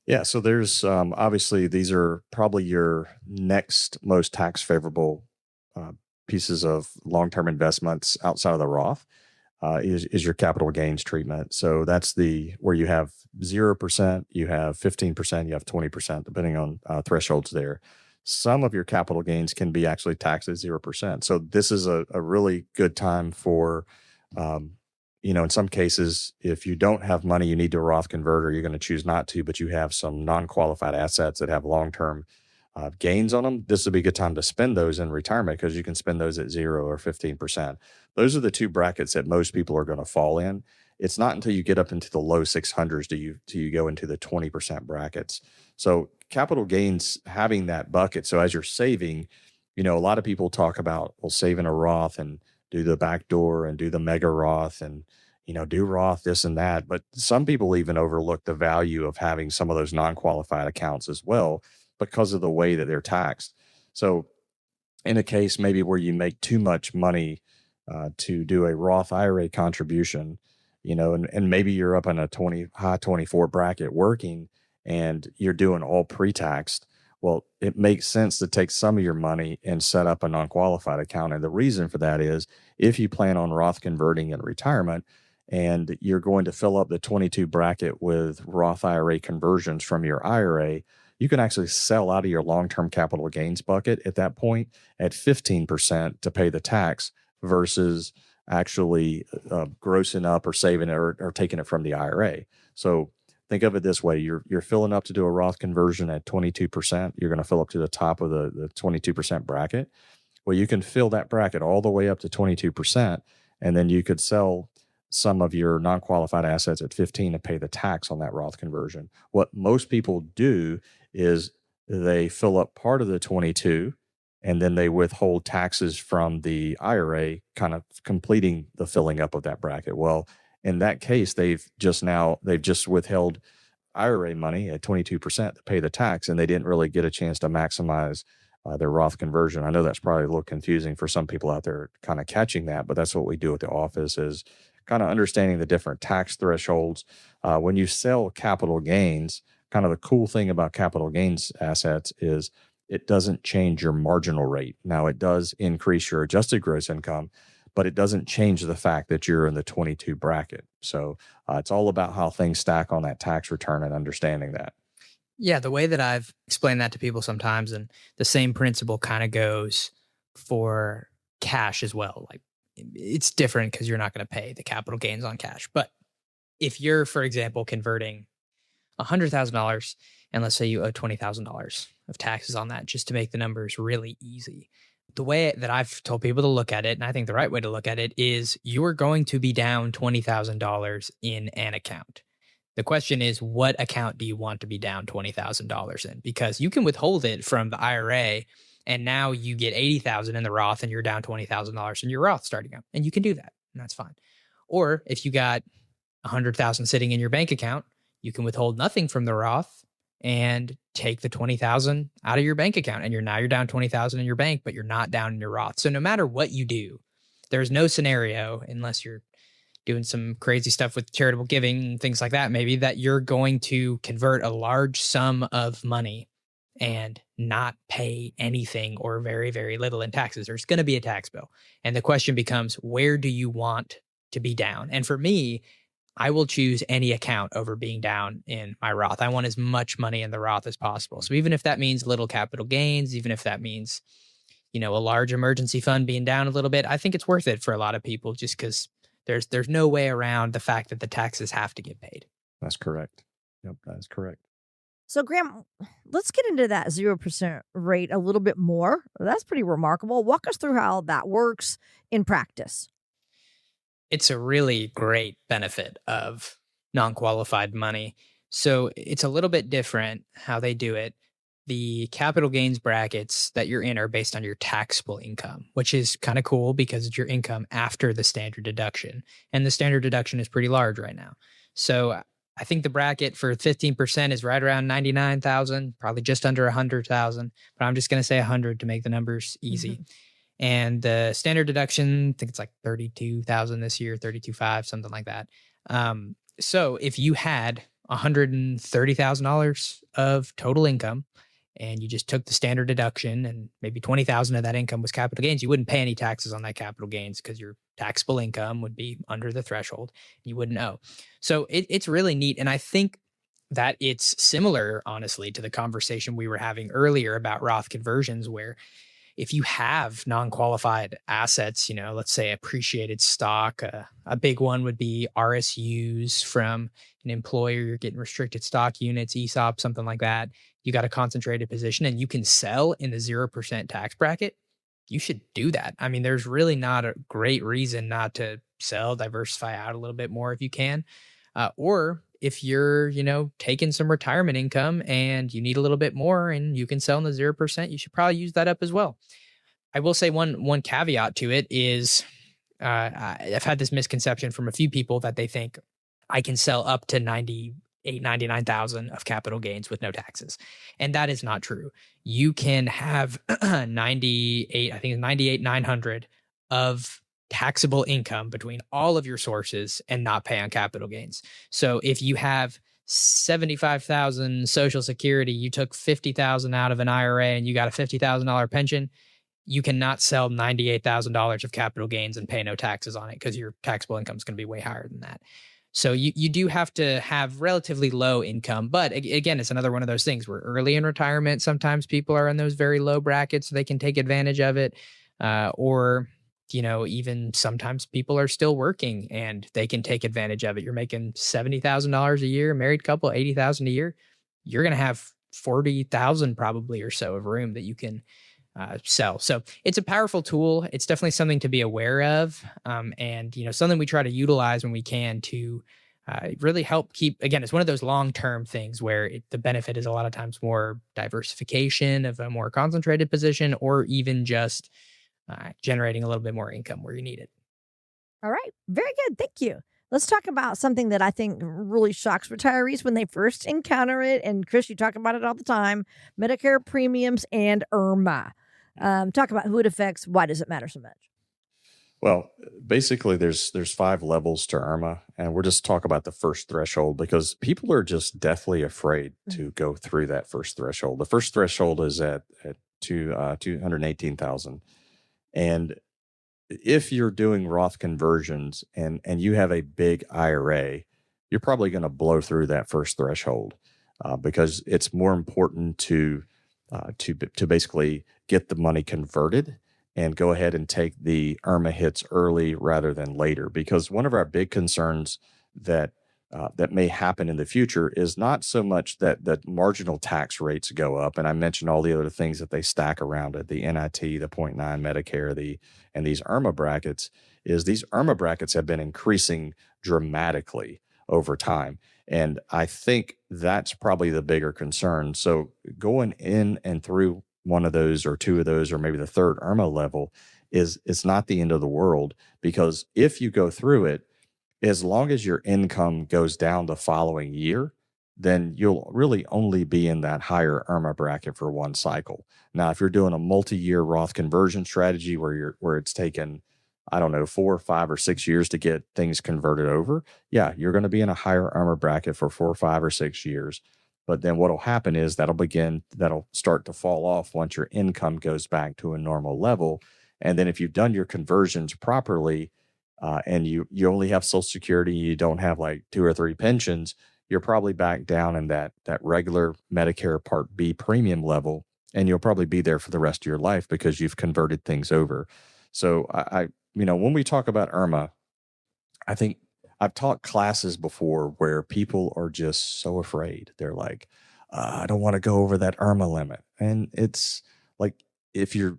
Speaker 2: Yeah, so there's obviously these are probably your next most tax favorable pieces of long-term investments outside of the Roth. Is your capital gains treatment. So that's where you have 0%, you have 15%, you have 20%, depending on thresholds there. Some of your capital gains can be actually taxed at 0%. So this is a really good time for, in some cases, if you don't have money, you need to Roth convert, or you're going to choose not to, but you have some non-qualified assets that have long-term gains on them. This would be a good time to spend those in retirement, because you can spend those at 0 or 15%. Those are the two brackets that most people are going to fall in. It's not until you get up into the low 600s do you go into the 20% brackets. So capital gains, having that bucket. So as you're saving, a lot of people talk about, well, save in a Roth and do the backdoor and do the mega Roth and, do Roth, this and that. But some people even overlook the value of having some of those non-qualified accounts as well, because of the way that they're taxed. So in a case maybe where you make too much money to do a Roth IRA contribution, and maybe you're up in a high 24 bracket working and you're doing all pre-taxed, well, it makes sense to take some of your money and set up a non-qualified account. And the reason for that is if you plan on Roth converting in retirement and you're going to fill up the 22 bracket with Roth IRA conversions from your IRA, you can actually sell out of your long-term capital gains bucket at that point at 15% to pay the tax versus actually grossing up or saving it or taking it from the IRA. So think of it this way. You're filling up to do a Roth conversion at 22%. You're going to fill up to the top of the 22% bracket. Well, you can fill that bracket all the way up to 22%, and then you could sell some of your non-qualified assets at 15 to pay the tax on that Roth conversion. What most people do is they fill up part of the 22 and then they withhold taxes from the IRA, kind of completing the filling up of that bracket. Well, in that case, they've just withheld IRA money at 22% to pay the tax, and they didn't really get a chance to maximize their Roth conversion. I know that's probably a little confusing for some people out there kind of catching that, but that's what we do at the office, is kind of understanding the different tax thresholds. When you sell capital gains, kind of the cool thing about capital gains assets is it doesn't change your marginal rate. Now, it does increase your adjusted gross income, but it doesn't change the fact that you're in the 22 bracket. So it's all about how things stack on that tax return and understanding that.
Speaker 4: Yeah, the way that I've explained that to people sometimes, and the same principle kind of goes for cash as well. Like, it's different because you're not going to pay the capital gains on cash. But if you're, for example, converting $100,000, and let's say you owe $20,000 of taxes on that, just to make the numbers really easy, the way that I've told people to look at it, and I think the right way to look at it, is you are going to be down $20,000 in an account. The question is, what account do you want to be down $20,000 in? Because you can withhold it from the IRA, and now you get $80,000 in the Roth, and you're down $20,000 in your Roth starting up, and you can do that, and that's fine. Or if you got $100,000 sitting in your bank account, you can withhold nothing from the Roth and take the $20,000 out of your bank account, and you're down $20,000 in your bank, but you're not down in your Roth. So no matter what you do, there's no scenario, unless you're doing some crazy stuff with charitable giving and things like that, maybe, that you're going to convert a large sum of money and not pay anything or very, very little in taxes. There's going to be a tax bill. And the question becomes, where do you want to be down? And for me, I will choose any account over being down in my Roth. I want as much money in the Roth as possible. So even if that means little capital gains, even if that means, a large emergency fund being down a little bit, I think it's worth it for a lot of people, just because there's no way around the fact that the taxes have to get paid.
Speaker 2: That's correct. Yep, that is correct.
Speaker 3: So, Graham, let's get into that 0% rate a little bit more. That's pretty remarkable. Walk us through how that works in practice.
Speaker 4: It's a really great benefit of non-qualified money. So it's a little bit different how they do it. The capital gains brackets that you're in are based on your taxable income, which is kind of cool because it's your income after the standard deduction. And the standard deduction is pretty large right now. So I think the bracket for 15% is right around 99,000, probably just under 100,000, but I'm just going to say 100 to make the numbers easy. Mm-hmm. And the standard deduction, I think it's like 32,000 this year, 32.5, something like that. So if you had $130,000 of total income, and you just took the standard deduction, and maybe 20,000 of that income was capital gains, you wouldn't pay any taxes on that capital gains because your taxable income would be under the threshold. You wouldn't owe. So it's really neat. And I think that it's similar, honestly, to the conversation we were having earlier about Roth conversions, where if you have non-qualified assets, let's say appreciated stock, a big one would be RSUs from an employer, you're getting restricted stock units, ESOP, something like that. You got a concentrated position and you can sell in the 0% tax bracket, you should do that. I mean, there's really not a great reason not to sell, diversify out a little bit more if you can. Or if you're, taking some retirement income and you need a little bit more and you can sell in the 0%, you should probably use that up as well. I will say one caveat to it is I've had this misconception from a few people that they think I can sell up to 99,000 of capital gains with no taxes. And that is not true. You can have 98,900 of taxable income between all of your sources and not pay on capital gains. So if you have 75,000 Social Security, you took 50,000 out of an IRA and you got a $50,000 pension, you cannot sell $98,000 of capital gains and pay no taxes on it because your taxable income is going to be way higher than that. So you do have to have relatively low income. But again, it's another one of those things where early in retirement, sometimes people are in those very low brackets so they can take advantage of it. Or even sometimes people are still working and they can take advantage of it. You're making $70,000 a year, married couple, $80,000 a year. You're going to have $40,000 probably or so of room that you can sell. So it's a powerful tool. It's definitely something to be aware of. And something we try to utilize when we can to really help keep, again, it's one of those long-term things where the benefit is a lot of times more diversification of a more concentrated position, or even just generating a little bit more income where you need it.
Speaker 3: All right. Very good. Thank you. Let's talk about something that I think really shocks retirees when they first encounter it. And Cris, you talk about it all the time, Medicare premiums and IRMA. Talk about who it affects. Why does it matter so much?
Speaker 2: Well, basically, there's 5 levels to IRMA, and we'll just talk about the first threshold because people are just deathly afraid to go through that first threshold. The first threshold is at 218,000, and if you're doing Roth conversions and you have a big IRA, you're probably going to blow through that first threshold because it's more important to basically get the money converted and go ahead and take the IRMA hits early rather than later. Because one of our big concerns that may happen in the future is not so much that the marginal tax rates go up, and I mentioned all the other things that they stack around it, the NIT, the 0.9 Medicare, and these IRMA brackets, is these IRMA brackets have been increasing dramatically over time. And I think that's probably the bigger concern. So going in and through one of those or 2 of those or maybe the third IRMA level it's not the end of the world, because if you go through it, as long as your income goes down the following year, then you'll really only be in that higher IRMA bracket for one cycle. Now, if you're doing a multi-year Roth conversion strategy where it's taken, I don't know, 4, 5, or 6 years to get things converted over, yeah, you're going to be in a higher IRMA bracket for 4, 5, or 6 years. But then what'll happen is that'll start to fall off once your income goes back to a normal level. And then if you've done your conversions properly, and you only have Social Security, you don't have like 2 or 3 pensions, you're probably back down in that regular Medicare Part B premium level, and you'll probably be there for the rest of your life because you've converted things over. So I when we talk about IRMA, I think I've taught classes before where people are just so afraid. They're like, I don't want to go over that IRMA limit. And it's like, if you're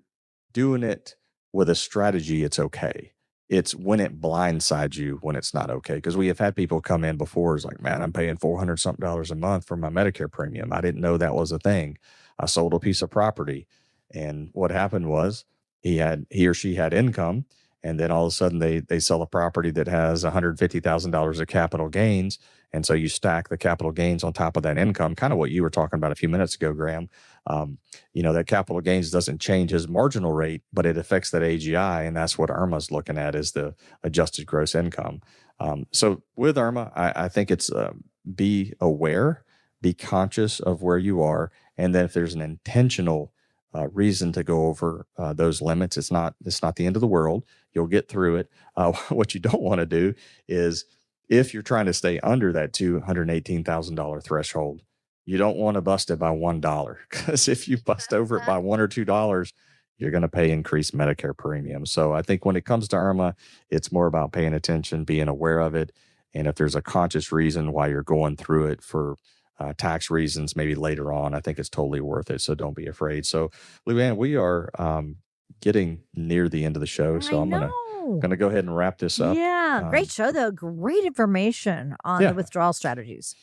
Speaker 2: doing it with a strategy, it's okay. It's when it blindsides you when it's not okay. Because we have had people come in before, it's like, man, I'm paying $400 something a month for my Medicare premium. I didn't know that was a thing. I sold a piece of property. And what happened was he or she had income. And then all of a sudden they sell a property that has $150,000 of capital gains. And so you stack the capital gains on top of that income, kind of what you were talking about a few minutes ago, Graham. That capital gains doesn't change his marginal rate, but it affects that AGI. And that's what IRMA is looking at, is the adjusted gross income. So with IRMA, I think it's be aware, be conscious of where you are. And then if there's an intentional reason to go over those limits, it's not the end of the world. You'll get through it. What you don't want to do is, if you're trying to stay under that $218,000 threshold, you don't want to bust it by $1, because if you bust over it by $1 or $2, you're going to pay increased Medicare premium. So I think when it comes to IRMA, it's more about paying attention, being aware of it. And if there's a conscious reason why you're going through it for tax reasons, maybe later on, I think it's totally worth it. So don't be afraid. So Luann, we are getting near the end of the show. So I'm going to go ahead and wrap this up.
Speaker 3: Yeah. Great show, though. Great information on the withdrawal strategies.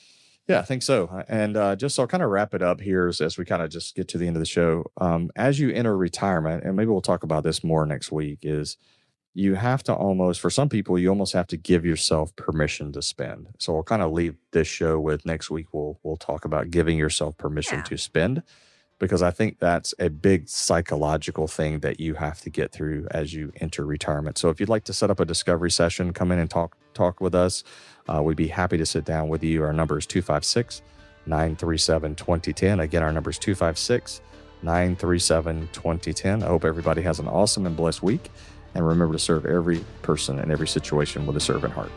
Speaker 2: Yeah, I think so. And just so I'll kind of wrap it up here as we kind of just get to the end of the show. As you enter retirement, and maybe we'll talk about this more next week, is you have to for some people, you almost have to give yourself permission to spend. So we'll kind of leave this show with next week. We'll talk about giving yourself permission to spend, because I think that's a big psychological thing that you have to get through as you enter retirement. So if you'd like to set up a discovery session, come in and talk with us. We'd be happy to sit down with you. Our number is 256-937-2010. Again, our number is 256-937-2010. I hope everybody has an awesome and blessed week. And remember to serve every person in every situation with a servant heart.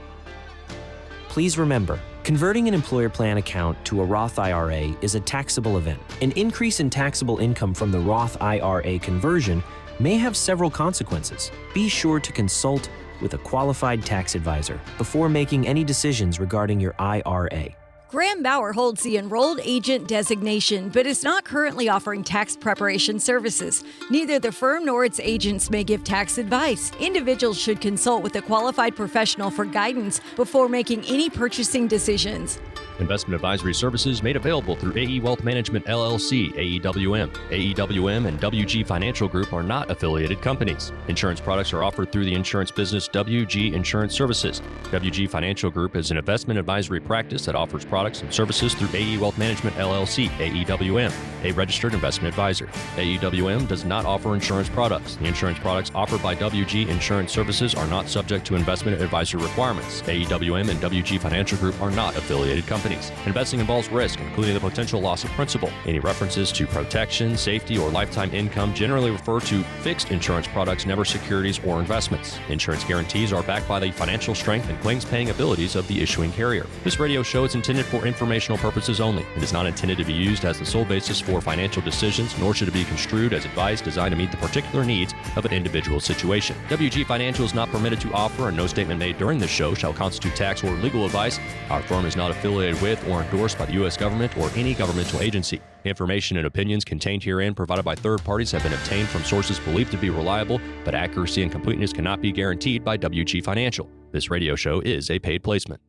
Speaker 7: Please remember, converting an employer plan account to a Roth IRA is a taxable event. An increase in taxable income from the Roth IRA conversion may have several consequences. Be sure to consult with a qualified tax advisor before making any decisions regarding your IRA.
Speaker 8: Graham Bauer holds the enrolled agent designation, but is not currently offering tax preparation services. Neither the firm nor its agents may give tax advice. Individuals should consult with a qualified professional for guidance before making any purchasing decisions.
Speaker 9: Investment advisory services made available through AE Wealth Management LLC, AEWM. AEWM and WG Financial Group are not affiliated companies. Insurance products are offered through the insurance business WG Insurance Services. WG Financial Group is an investment advisory practice that offers products and services through AE Wealth Management LLC, AEWM, a registered investment advisor. AEWM does not offer insurance products. The insurance products offered by WG Insurance Services are not subject to investment advisory requirements. AEWM and WG Financial Group are not affiliated companies. Investing involves risk, including the potential loss of principal. Any references to protection, safety, or lifetime income generally refer to fixed insurance products, never securities or investments. Insurance guarantees are backed by the financial strength and claims-paying abilities of the issuing carrier. This radio show is intended for informational purposes only. It is not intended to be used as the sole basis for financial decisions, nor should it be construed as advice designed to meet the particular needs of an individual situation. WG Financial is not permitted to offer, and no statement made during this show shall constitute tax or legal advice. Our firm is not affiliated with or endorsed by the U.S. government or any governmental agency. Information and opinions contained herein provided by third parties have been obtained from sources believed to be reliable, but accuracy and completeness cannot be guaranteed by WG Financial. This radio show is a paid placement.